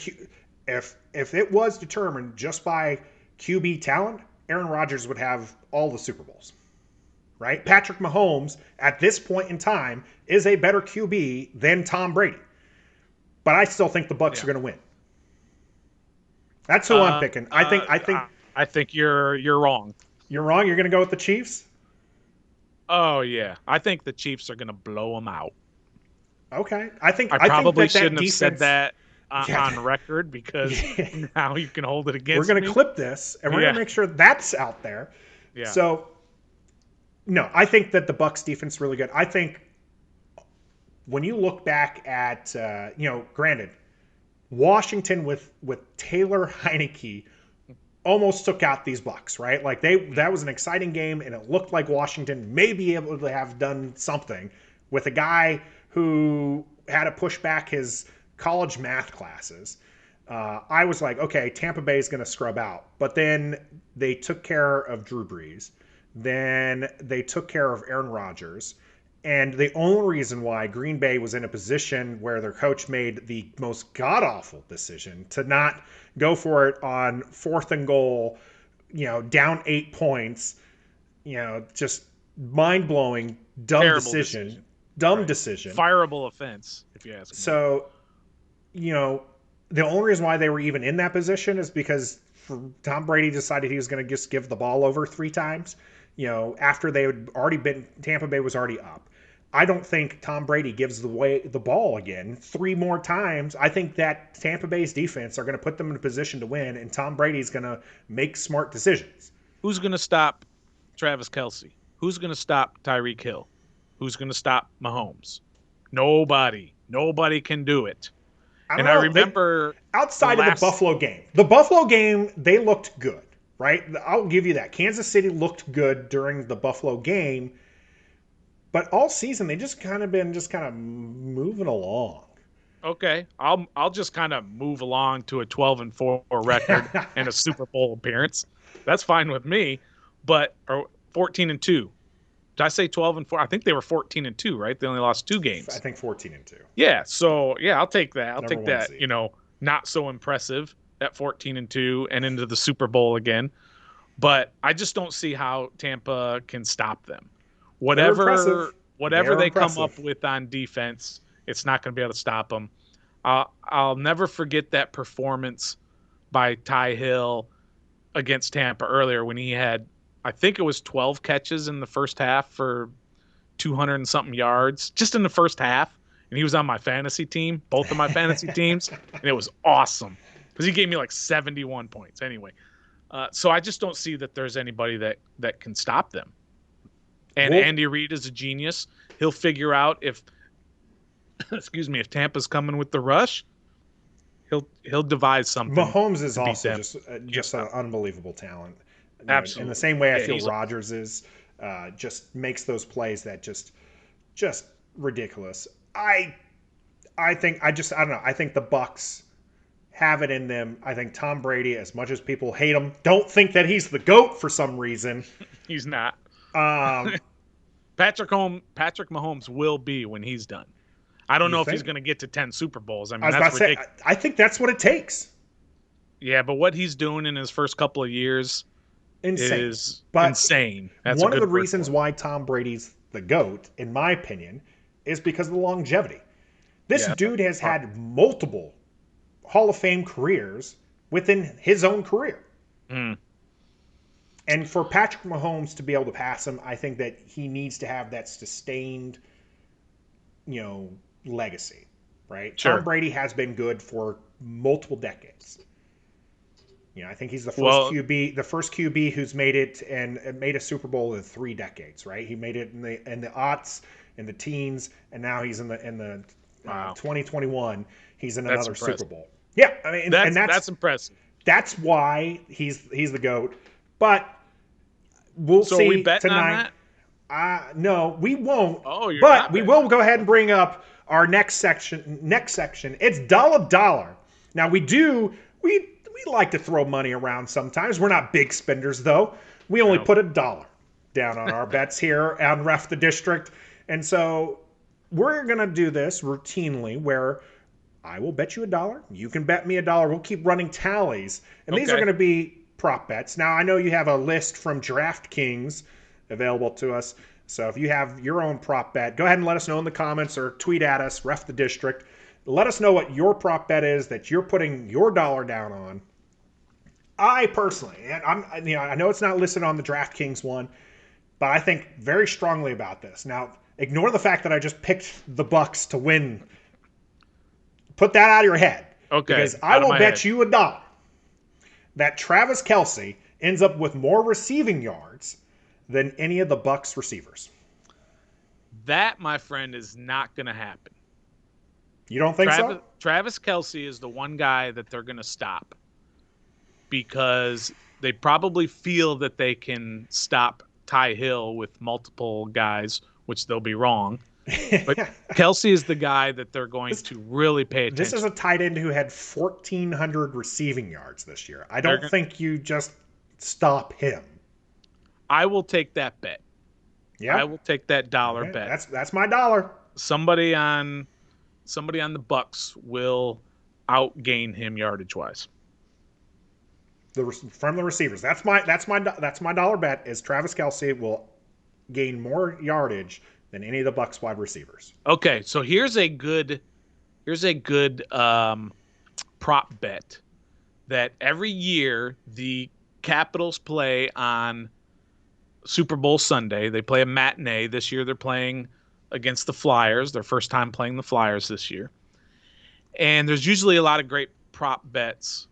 A: if it was determined just by QB talent, Aaron Rodgers would have all the Super Bowls, right? Patrick Mahomes at this point in time is a better QB than Tom Brady, but I still think the Bucks are going to win. That's who I'm picking.
B: I think you're wrong.
A: You're wrong. You're going to go with the Chiefs.
B: Oh yeah, I think the Chiefs are going to blow them out.
A: Okay,
B: I
A: think
B: probably
A: that
B: shouldn't
A: defense,
B: have said that
A: yeah,
B: on record because now you can hold it against
A: we're going
B: me.
A: to clip this and we're going to make sure that's out there.
B: Yeah.
A: So, no, I think that the Bucks defense is really good. I think when you look back at, granted, Washington with Taylor Heineke almost took out these Bucks, right? Like that was an exciting game, and it looked like Washington may be able to have done something with a guy who had to push back his college math classes. I was like, okay, Tampa Bay is going to scrub out, but then they took care of Drew Brees, then they took care of Aaron Rodgers. And the only reason why Green Bay was in a position where their coach made the most god-awful decision to not go for it on 4th and goal, down 8 points, just mind-blowing, dumb decision. Dumb decision.
B: Fireable offense, if you ask me.
A: So, the only reason why they were even in that position is because Tom Brady decided he was going to just give the ball over 3 times. After they had already been, Tampa Bay was already up. I don't think Tom Brady gives the ball again 3 more times. I think that Tampa Bay's defense are going to put them in a position to win, and Tom Brady's going to make smart decisions.
B: Who's going to stop Travis Kelce? Who's going to stop Tyreek Hill? Who's going to stop Mahomes? Nobody. Nobody can do it. I remember
A: outside of the Buffalo game, they looked good, right? I'll give you that. Kansas City looked good during the Buffalo game. But all season they just kind of moving along.
B: Okay, I'll just kind of move along to a 12-4 record and a Super Bowl appearance. That's fine with me. But 14-2. Did I say 12-4? I think they were 14-2, right? They only lost 2 games.
A: I think 14-2.
B: Yeah. So yeah, I'll take that. I'll
A: Number
B: take that.
A: seed.
B: Not so impressive at 14-2 and into the Super Bowl again. But I just don't see how Tampa can stop them. Whatever they come up with on defense, it's not going to be able to stop them. I'll never forget that performance by Ty Hill against Tampa earlier when he had, I think it was 12 catches in the first half for 200 and something yards just in the first half. And he was on my fantasy team, both of my fantasy teams. And it was awesome because he gave me like 71 points anyway. So I just don't see that there's anybody that can stop them. And Andy Reid is a genius. He'll figure out if if Tampa's coming with the rush, he'll devise something.
A: Mahomes is also just an unbelievable talent.
B: Absolutely.
A: In the same way I feel Rodgers is. just makes those plays that just ridiculous. I think I don't know. I think the Bucks have it in them. I think Tom Brady, as much as people hate him, don't think that he's the GOAT for some reason.
B: He's not.
A: Um,
B: Patrick Mahomes will be when he's done. I don't
A: you
B: know if he's
A: think?
B: going to get to 10 Super Bowls. I
A: I
B: mean,
A: was about
B: that's
A: to say,
B: ridiculous.
A: I think that's what it takes.
B: Yeah, but what he's doing in his first couple of years
A: Insane.
B: is
A: But
B: insane. That's a
A: one of the
B: good word
A: reasons
B: for it.
A: why Tom Brady's the GOAT, in my opinion, is because of the longevity. This
B: Yeah, that's
A: dude has
B: part.
A: had multiple Hall of Fame careers within his own career.
B: Mm,
A: And for Patrick Mahomes to be able to pass him, I think that he needs to have that sustained, you know, legacy, right? Tom
B: sure.
A: Brady has been good for multiple decades. You know, I think he's
B: Well,
A: the first QB who's made it and made a Super Bowl in 3 decades, right? He made it in the aughts, in the teens, and now he's in the
B: wow,
A: 2021. He's in
B: that's
A: another Super
B: impressive.
A: Bowl. Yeah, I mean, and
B: That's impressive.
A: that's why he's the GOAT. But we'll
B: So are we
A: see
B: betting on
A: tonight.
B: that?
A: No, we won't.
B: Oh, you're
A: But
B: not
A: we
B: betting
A: will
B: on
A: go ahead
B: it.
A: and
B: Okay.
A: bring up our next section. It's dollar dollar. Now we like to throw money around sometimes. We're not big spenders though. We only
B: No.
A: put $1 down on our bets here on Ref the District, and so we're gonna do this routinely where I will bet you $1. You can bet me $1. We'll keep running tallies, and these are
B: Okay.
A: going to be prop bets. Now I know you have a list from DraftKings available to us. So if you have your own prop bet, go ahead and let us know in the comments or tweet at us, Ref the District. Let us know what your prop bet is that you're putting your dollar down on. I personally, and I know it's not listed on the DraftKings one, but I think very strongly about this. Now, ignore the fact that I just picked the Bucks to win. Put that out of your head
B: Okay.
A: because I
B: Out of
A: will
B: my head.
A: bet you $1 that Travis Kelsey ends up with more receiving yards than any of the Bucks receivers.
B: That, my friend, is not going to happen.
A: You don't think so?
B: Travis Kelsey is the one guy that they're going to stop because they probably feel that they can stop Ty Hill with multiple guys, which they'll be wrong. But Kelsey is the guy that they're going
A: this,
B: to really pay
A: this is
B: attention.
A: a tight end who had 1,400 receiving yards this year. I
B: They're
A: don't
B: going
A: think you just stop him.
B: I will take that bet. I
A: Yeah.
B: will take that dollar
A: Okay.
B: bet.
A: That's my dollar.
B: Somebody on the Bucks will outgain him yardage wise.
A: From the receivers. That's my dollar bet. Is Travis Kelsey will gain more yardage than any of the Bucks wide receivers.
B: Okay, so here's a good prop bet that every year the Capitals play on Super Bowl Sunday. They play a matinee. This year they're playing against the Flyers. Their first time playing the Flyers this year. And there's usually a lot of great prop bets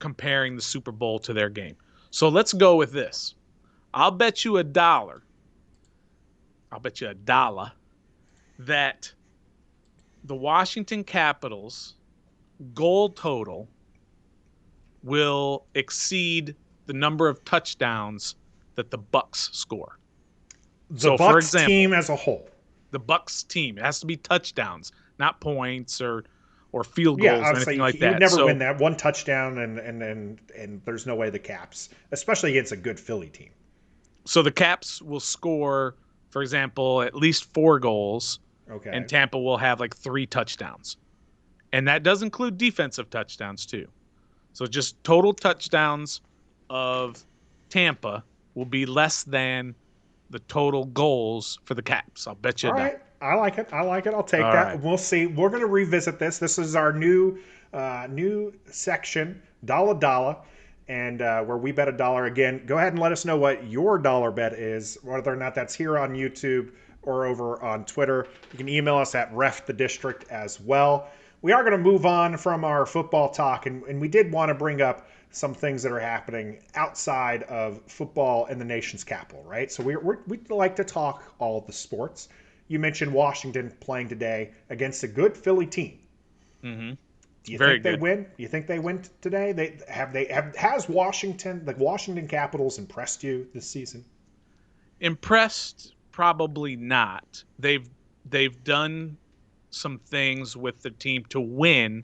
B: comparing the Super Bowl to their game. So let's go with this. I'll bet you $1. I'll bet you $1 that the Washington Capitals goal total will exceed the number of touchdowns that the Bucks score.
A: The
B: So for
A: Bucks
B: example,
A: team as a whole.
B: the Bucks team, it has to be touchdowns, not points or field
A: Yeah,
B: goals or
A: obviously
B: anything like
A: you would
B: that.
A: never win
B: So
A: that one touchdown, and there's no way the Caps, especially against a good Philly team.
B: so the Caps will score, for example, at least 4 goals, and
A: Okay,
B: Tampa will have like 3 touchdowns. And that does include defensive touchdowns too. So just total touchdowns of Tampa will be less than the total goals for the Caps. I'll bet you
A: all
B: a dollar.
A: right, I like it. I like it. I'll take
B: All
A: that.
B: right.
A: We'll see. We're going to revisit this. This is our new section, dollar dollar, and where we bet $1 again. Go ahead and let us know what your dollar bet is, whether or not that's here on YouTube or over on Twitter. You can email us at refthedistrict as well. We are going to move on from our football talk, and we did want to bring up some things that are happening outside of football in the nation's capital, right? So we like to talk all of the sports. You mentioned Washington playing today against a good Philly team.
B: Mm-hmm.
A: Do you
B: Very
A: think they
B: good.
A: win? Do you think they win today? Has Washington, the Washington Capitals, impressed you this season?
B: Impressed? Probably not. They've done some things with the team to win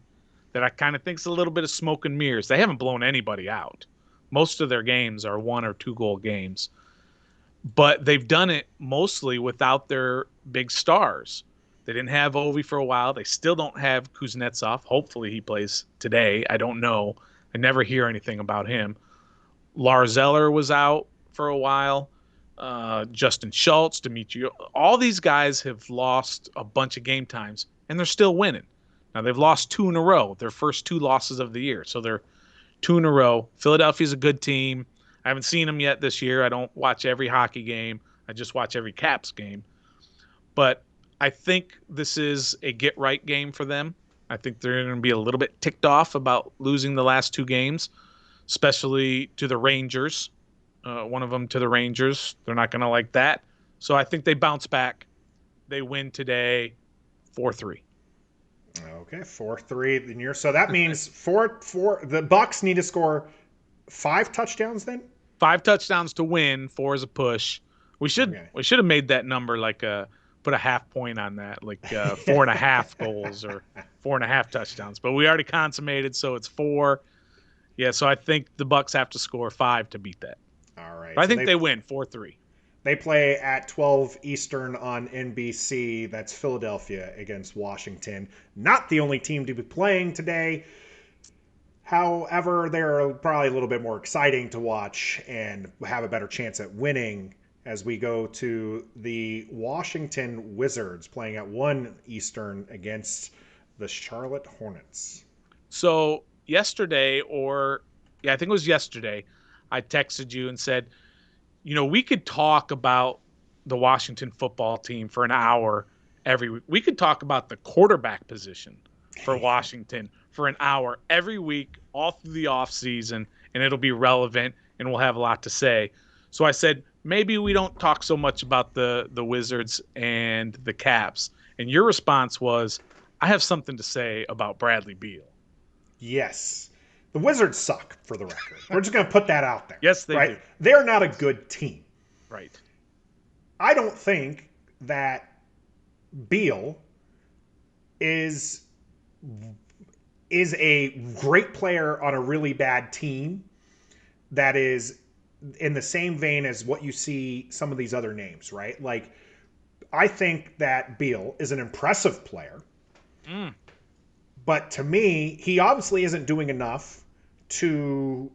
B: that I kind of think's a little bit of smoke and mirrors. They haven't blown anybody out. Most of their games are 1 or 2 goal games, but they've done it mostly without their big stars. They didn't have Ovi for a while. They still don't have Kuznetsov. Hopefully he plays today. I don't know. I never hear anything about him. Lars Eller was out for a while. Justin Schultz, Dimitri, all these guys have lost a bunch of game times, and they're still winning. Now they've lost 2 in a row, their first 2 losses of the year, so they're 2 in a row. Philadelphia's a good team. I haven't seen them yet this year. I don't watch every hockey game. I just watch every Caps game. But I think this is a get right game for them. I think they're going to be a little bit ticked off about losing the last 2 games, especially to the Rangers. One of them to the Rangers. They're not going to like that. So I think they bounce back. They win today 4-3.
A: Okay, 4-3. So that means the Bucks need to score 5 touchdowns then?
B: 5 touchdowns to win, 4 is a push.
A: Okay.
B: We should have made that number like put a half point on that, like 4.5 goals or 4.5 touchdowns. But we already consummated, so it's 4. Yeah, so I think the Bucks have to score 5 to beat that.
A: All right.
B: But I think they win 4-3.
A: They play at 12 Eastern on NBC. That's Philadelphia against Washington. Not the only team to be playing today. However, they're probably a little bit more exciting to watch and have a better chance at winning as we go to the Washington Wizards playing at 1 Eastern against the Charlotte Hornets.
B: So yesterday, I think it was yesterday, I texted you and said, we could talk about the Washington football team for an hour every week. We could talk about the quarterback position for Washington for an hour every week, all through the offseason, and it'll be relevant and we'll have a lot to say. So I said, maybe we don't talk so much about the Wizards and the Caps. And your response was, I have something to say about Bradley Beal.
A: Yes. The Wizards suck, for the record. We're just going to put that out there.
B: Yes, they do.
A: They're not a good team.
B: Right.
A: I don't think that Beal is a great player on a really bad team that is in the same vein as what you see some of these other names, right? Like, I think that Beal is an impressive player. But to me, he obviously isn't doing enough to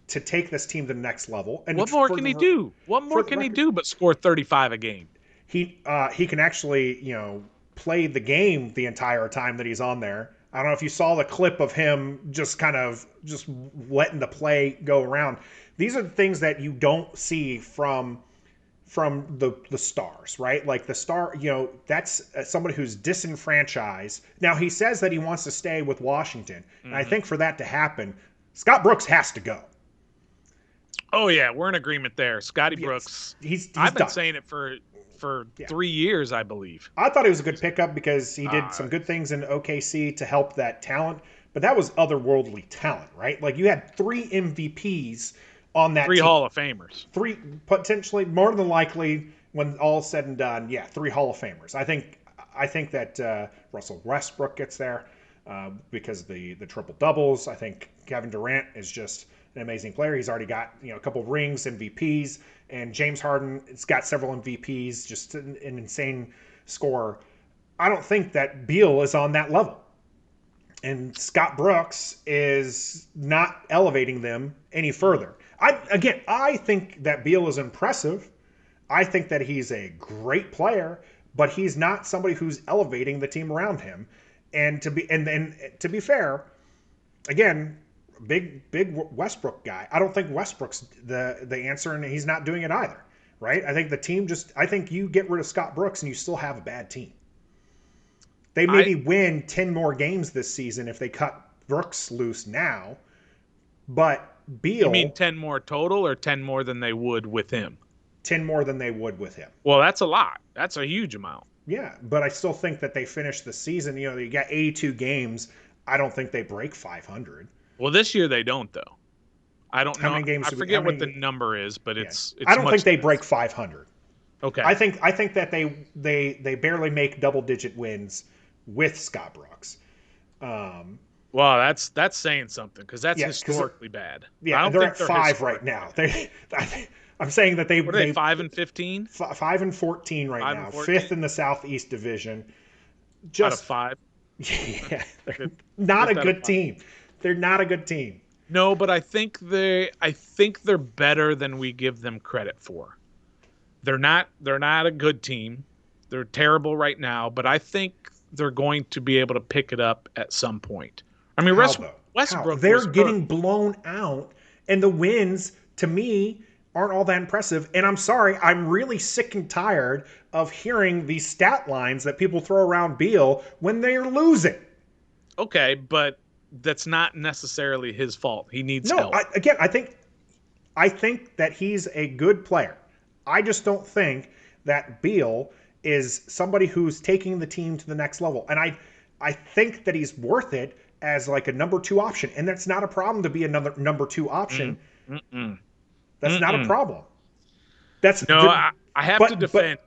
A: take this team to the next level. And
B: what more can he do? What more can he do but score 35 a game?
A: He can actually, play the game the entire time that he's on there. I don't know if you saw the clip of him just kind of just letting the play go around. These are the things that you don't see from the stars, right? Like the star, that's somebody who's disenfranchised. Now, he says that he wants to stay with Washington. And I think for that to happen, Scott Brooks has to go.
B: Oh, yeah, we're in agreement there. Scotty Brooks. I've been saying it for 3 years, I believe.
A: I thought he was a good pickup because he did some good things in OKC to help that talent. But that was otherworldly talent, right? Like you had 3 MVPs on that
B: 3
A: team.
B: Hall of Famers.
A: 3, potentially, more than likely, when all's said and done, 3 Hall of Famers. I think that Russell Westbrook gets there because of the triple doubles. I think Kevin Durant is just an amazing player. He's already got a couple rings, MVPs, and James Harden has got several MVPs, just an insane scorer. I don't think that Beal is on that level. And Scott Brooks is not elevating them any further. I think that Beal is impressive. I think that he's a great player, but he's not somebody who's elevating the team around him. And to be fair, again, big Westbrook guy. I don't think Westbrook's the answer, and he's not doing it either. Right? I think the team I think you get rid of Scott Brooks and you still have a bad team. They maybe win 10 more games this season if they cut Brooks loose now. But Beal...
B: You mean 10 more total or 10 more than they would with him?
A: 10 more than they would with him.
B: Well, that's a lot. That's a huge amount.
A: Yeah, but I still think that they finished the season. You got 82 games. I don't think they break 500.
B: Well, this year they don't, though. I don't
A: How
B: know.
A: many games
B: I
A: do we? How
B: forget what the
A: many?
B: number is, but
A: Yeah, I
B: it's
A: don't think
B: much
A: they
B: less.
A: break 500.
B: Okay.
A: I think that they barely make double digit wins with Scott Brooks. Um,
B: Well, that's saying something because that's
A: yeah, because
B: historically bad. I
A: yeah,
B: don't
A: they're
B: think
A: at
B: they're
A: 5 right
B: historically
A: now.
B: bad.
A: I'm saying that
B: What are they? 5-15
A: 5-14 right
B: five and
A: now, fifth
B: 14
A: in the Southeast Division.
B: out of
A: Just
B: five.
A: yeah, they're
B: Fifth,
A: not a
B: fifth out of
A: good
B: five.
A: team. They're not a good team.
B: No, but I think they're better than we give them credit for. They're not a good team. They're terrible right now, but I think they're going to be able to pick it up at some point. I mean,
A: How though? How
B: Westbrook
A: they're
B: was hurt.
A: getting blown out, and the wins to me aren't all that impressive. And I'm sorry, I'm really sick and tired of hearing these stat lines that people throw around Beal when they're losing.
B: Okay, but that's not necessarily his fault. He needs
A: No,
B: help.
A: again, I think that he's a good player. I just don't think that Beal is somebody who's taking the team to the next level. And I think that he's worth it as like a number two option. And that's not a problem to be another number two option.
B: Mm, mm-mm,
A: That's not a
B: mm-mm.
A: problem. That's
B: No,
A: the
B: I have to
A: but
B: defend.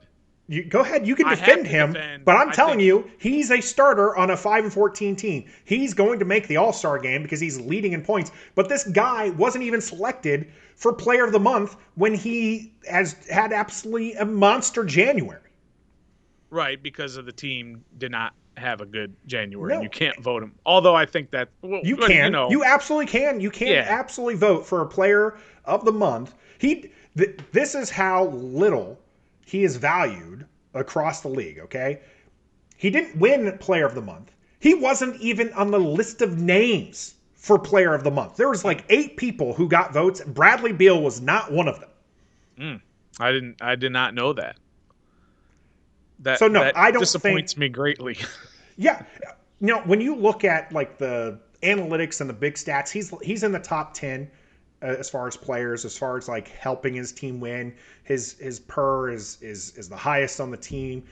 A: you go ahead, you can
B: I have
A: defend
B: to
A: him,
B: defend.
A: but I'm
B: I
A: telling
B: think
A: you, he's a starter on a 5-14 team. He's going to make the All-Star game because he's leading in points. But this guy wasn't even selected for Player of the Month when he has had absolutely a monster January.
B: right because of the team did not have a good January, and you
A: No,
B: can't vote him. Although I think that, well,
A: you can.
B: you know,
A: You absolutely can. You can
B: yeah,
A: absolutely vote for a Player of the Month. This is how little he is valued across the league, okay? He didn't win Player of the Month. He wasn't even on the list of names for Player of the Month. There was like 8 people who got votes. Bradley Beal was not one of them.
B: mm, I did not know that. That
A: So no,
B: that
A: I don't think.
B: disappoints me greatly.
A: Yeah, when you look at like the analytics and the big stats, he's in the top 10 as far as players, as far as like helping his team win. His per is the highest on the team.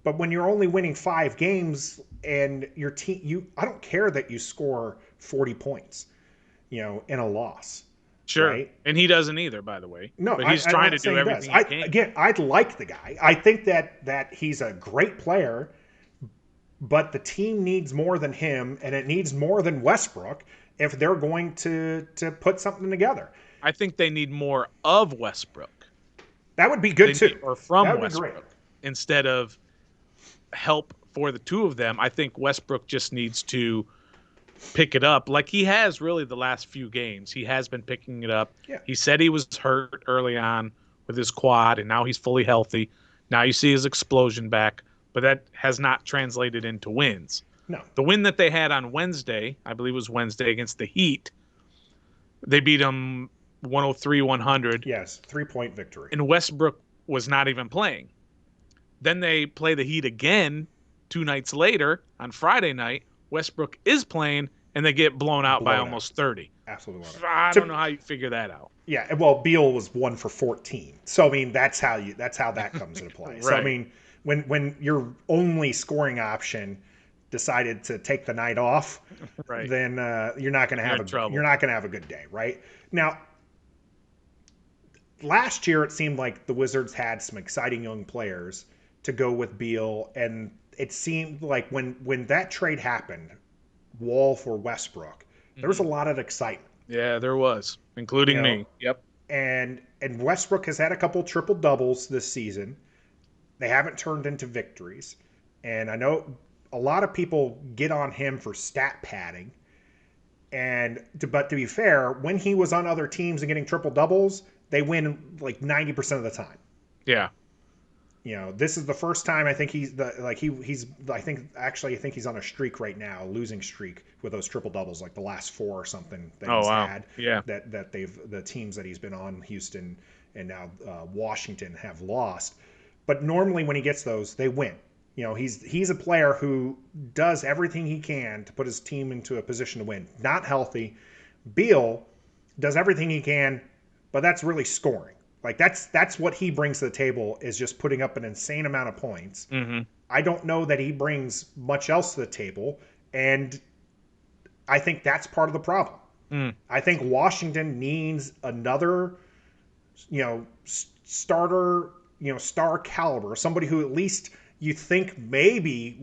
A: But when you're only winning 5 games and your team, I don't care that you score 40 points, in a loss,
B: Sure,
A: right?
B: and he doesn't either, by the way.
A: No,
B: But he's
A: I'm
B: trying
A: not
B: to do
A: saying he does.
B: everything he can.
A: I'd like the guy. I think that he's a great player, but the team needs more than him, and it needs more than Westbrook if they're going to put something together.
B: I think they need more of Westbrook.
A: That would be good
B: They need
A: too.
B: or
A: That
B: from
A: would be great.
B: Westbrook instead of help for the two of them. I think Westbrook just needs to pick it up like he has really the last few games. He has been picking it up.
A: Yeah.
B: He said he was hurt early on with his quad, and now he's fully healthy. Now you see his explosion back, but that has not translated into wins.
A: No.
B: The win that they had on Wednesday, I believe it was Wednesday against the Heat, they beat them 103-100,
A: Yes, 3-point victory.
B: and Westbrook was not even playing. Then they play the Heat again 2 nights later on Friday night. Westbrook is playing, and they get blown out by
A: Blown out.
B: almost 30.
A: Absolutely.
B: I don't know how you figure that out.
A: Yeah, well, Beal was 1 for 14. So I mean, that's how that comes into play.
B: Right.
A: So I mean, when your only scoring option decided to take the night off,
B: Right.
A: then you're not going to have
B: trouble.
A: you're not going to have a good day, right? Now, last year it seemed like the Wizards had some exciting young players to go with Beal, and it seemed like when that trade happened, Wall for Westbrook, there was a lot of excitement.
B: Yeah, there was, including me. Yep.
A: And Westbrook has had a couple triple doubles this season. They haven't turned into victories. And I know a lot of people get on him for stat padding. But to be fair, when he was on other teams and getting triple doubles, they win like 90% of the time.
B: Yeah.
A: This is the first time I think he's I think he's on a streak right now, a losing streak with those triple doubles, like the last 4 or something that he's had.
B: Yeah.
A: That the teams that he's been on, Houston and now Washington, have lost. But normally when he gets those, they win. He's a player who does everything he can to put his team into a position to win. Not healthy. Beal does everything he can, but that's really scoring. Like that's what he brings to the table, is just putting up an insane amount of points.
B: Mm-hmm.
A: I don't know that he brings much else to the table, and I think that's part of the problem.
B: Mm,
A: I think Washington needs another, starter, star caliber, somebody who at least you think maybe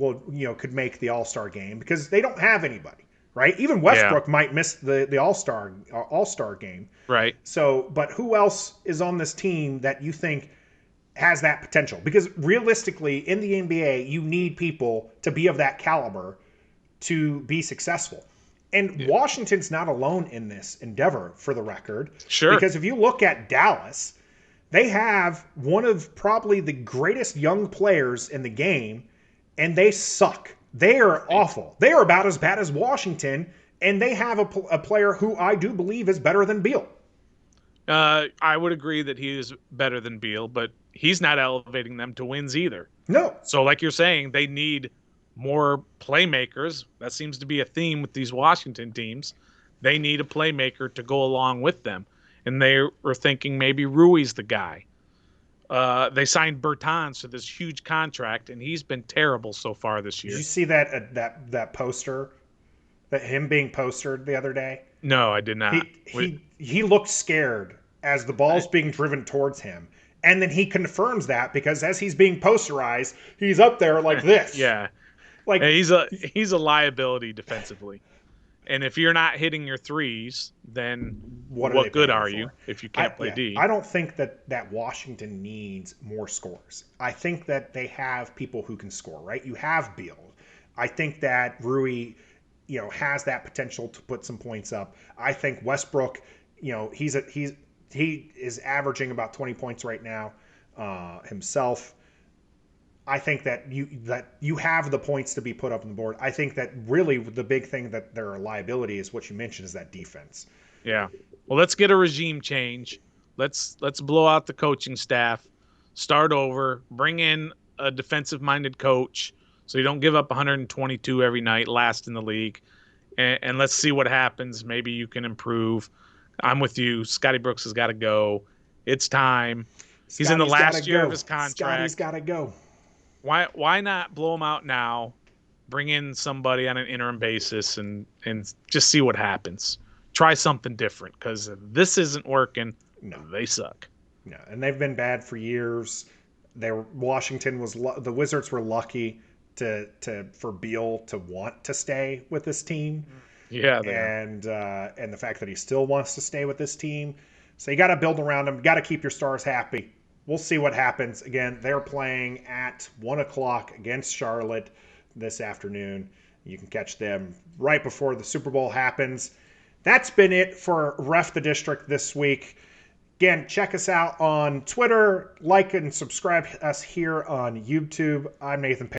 A: could make the All-Star game because they don't have anybody, right? Even
B: yeah,
A: Westbrook might miss the All-Star game.
B: right.
A: So, but who else is on this team that you think has that potential? Because realistically, in the NBA, you need people to be of that caliber to be successful. And
B: Yeah,
A: Washington's not alone in this endeavor, for the record,
B: sure.
A: because if you look at Dallas, they have one of probably the greatest young players in the game, and they suck. They are awful. They are about as bad as Washington, and they have a player who I do believe is better than Beal.
B: I would agree that he is better than Beal, but he's not elevating them to wins either.
A: No,
B: So, like you're saying, they need more playmakers. That seems to be a theme with these Washington teams. They need a playmaker to go along with them. And they were thinking maybe Rui's the guy. They signed Bertans to this huge contract, and he's been terrible so far this
A: did you
B: year.
A: see that poster, that him being postered the other day?
B: No, I did not.
A: He looked scared as the ball's being driven towards him. And then he confirms that because as he's being posterized, he's up there like this.
B: Yeah,
A: Like,
B: he's a liability defensively. And if you're not hitting your threes, then
A: what are they
B: what good
A: paying you
B: are you
A: for?
B: if you can't play D?
A: I don't think that Washington needs more scores. I think that they have people who can score, right? You have Beal. I think that Rui, has that potential to put some points up. I think Westbrook, he is averaging about 20 points right now himself. I think that you have the points to be put up on the board. I think that really the big thing that their liability is what you mentioned is that defense.
B: Yeah. Well, let's get a regime change. Let's blow out the coaching staff, start over, bring in a defensive-minded coach so you don't give up 122 every night, last in the league, and let's see what happens. Maybe you can improve. I'm with you. Scotty Brooks has got to go. It's time. He's in the
A: Scotty's got to
B: last year of
A: go.
B: his
A: Scotty's
B: contract.
A: got to go.
B: Why not blow him out now? Bring in somebody on an interim basis and just see what happens. Try something different because this isn't working.
A: No,
B: They suck.
A: no, and they've been bad for years. Washington was the Wizards were lucky for Beal to want to stay with this team,
B: Yeah, they are.
A: and the fact that he still wants to stay with this team. So you got to build around him. Got to keep your stars happy. We'll see what happens. Again, they're playing at 1 o'clock against Charlotte this afternoon. You can catch them right before the Super Bowl happens. That's been it for Ref the District this week. Again, check us out on Twitter, like and subscribe us here on YouTube. I'm Nathan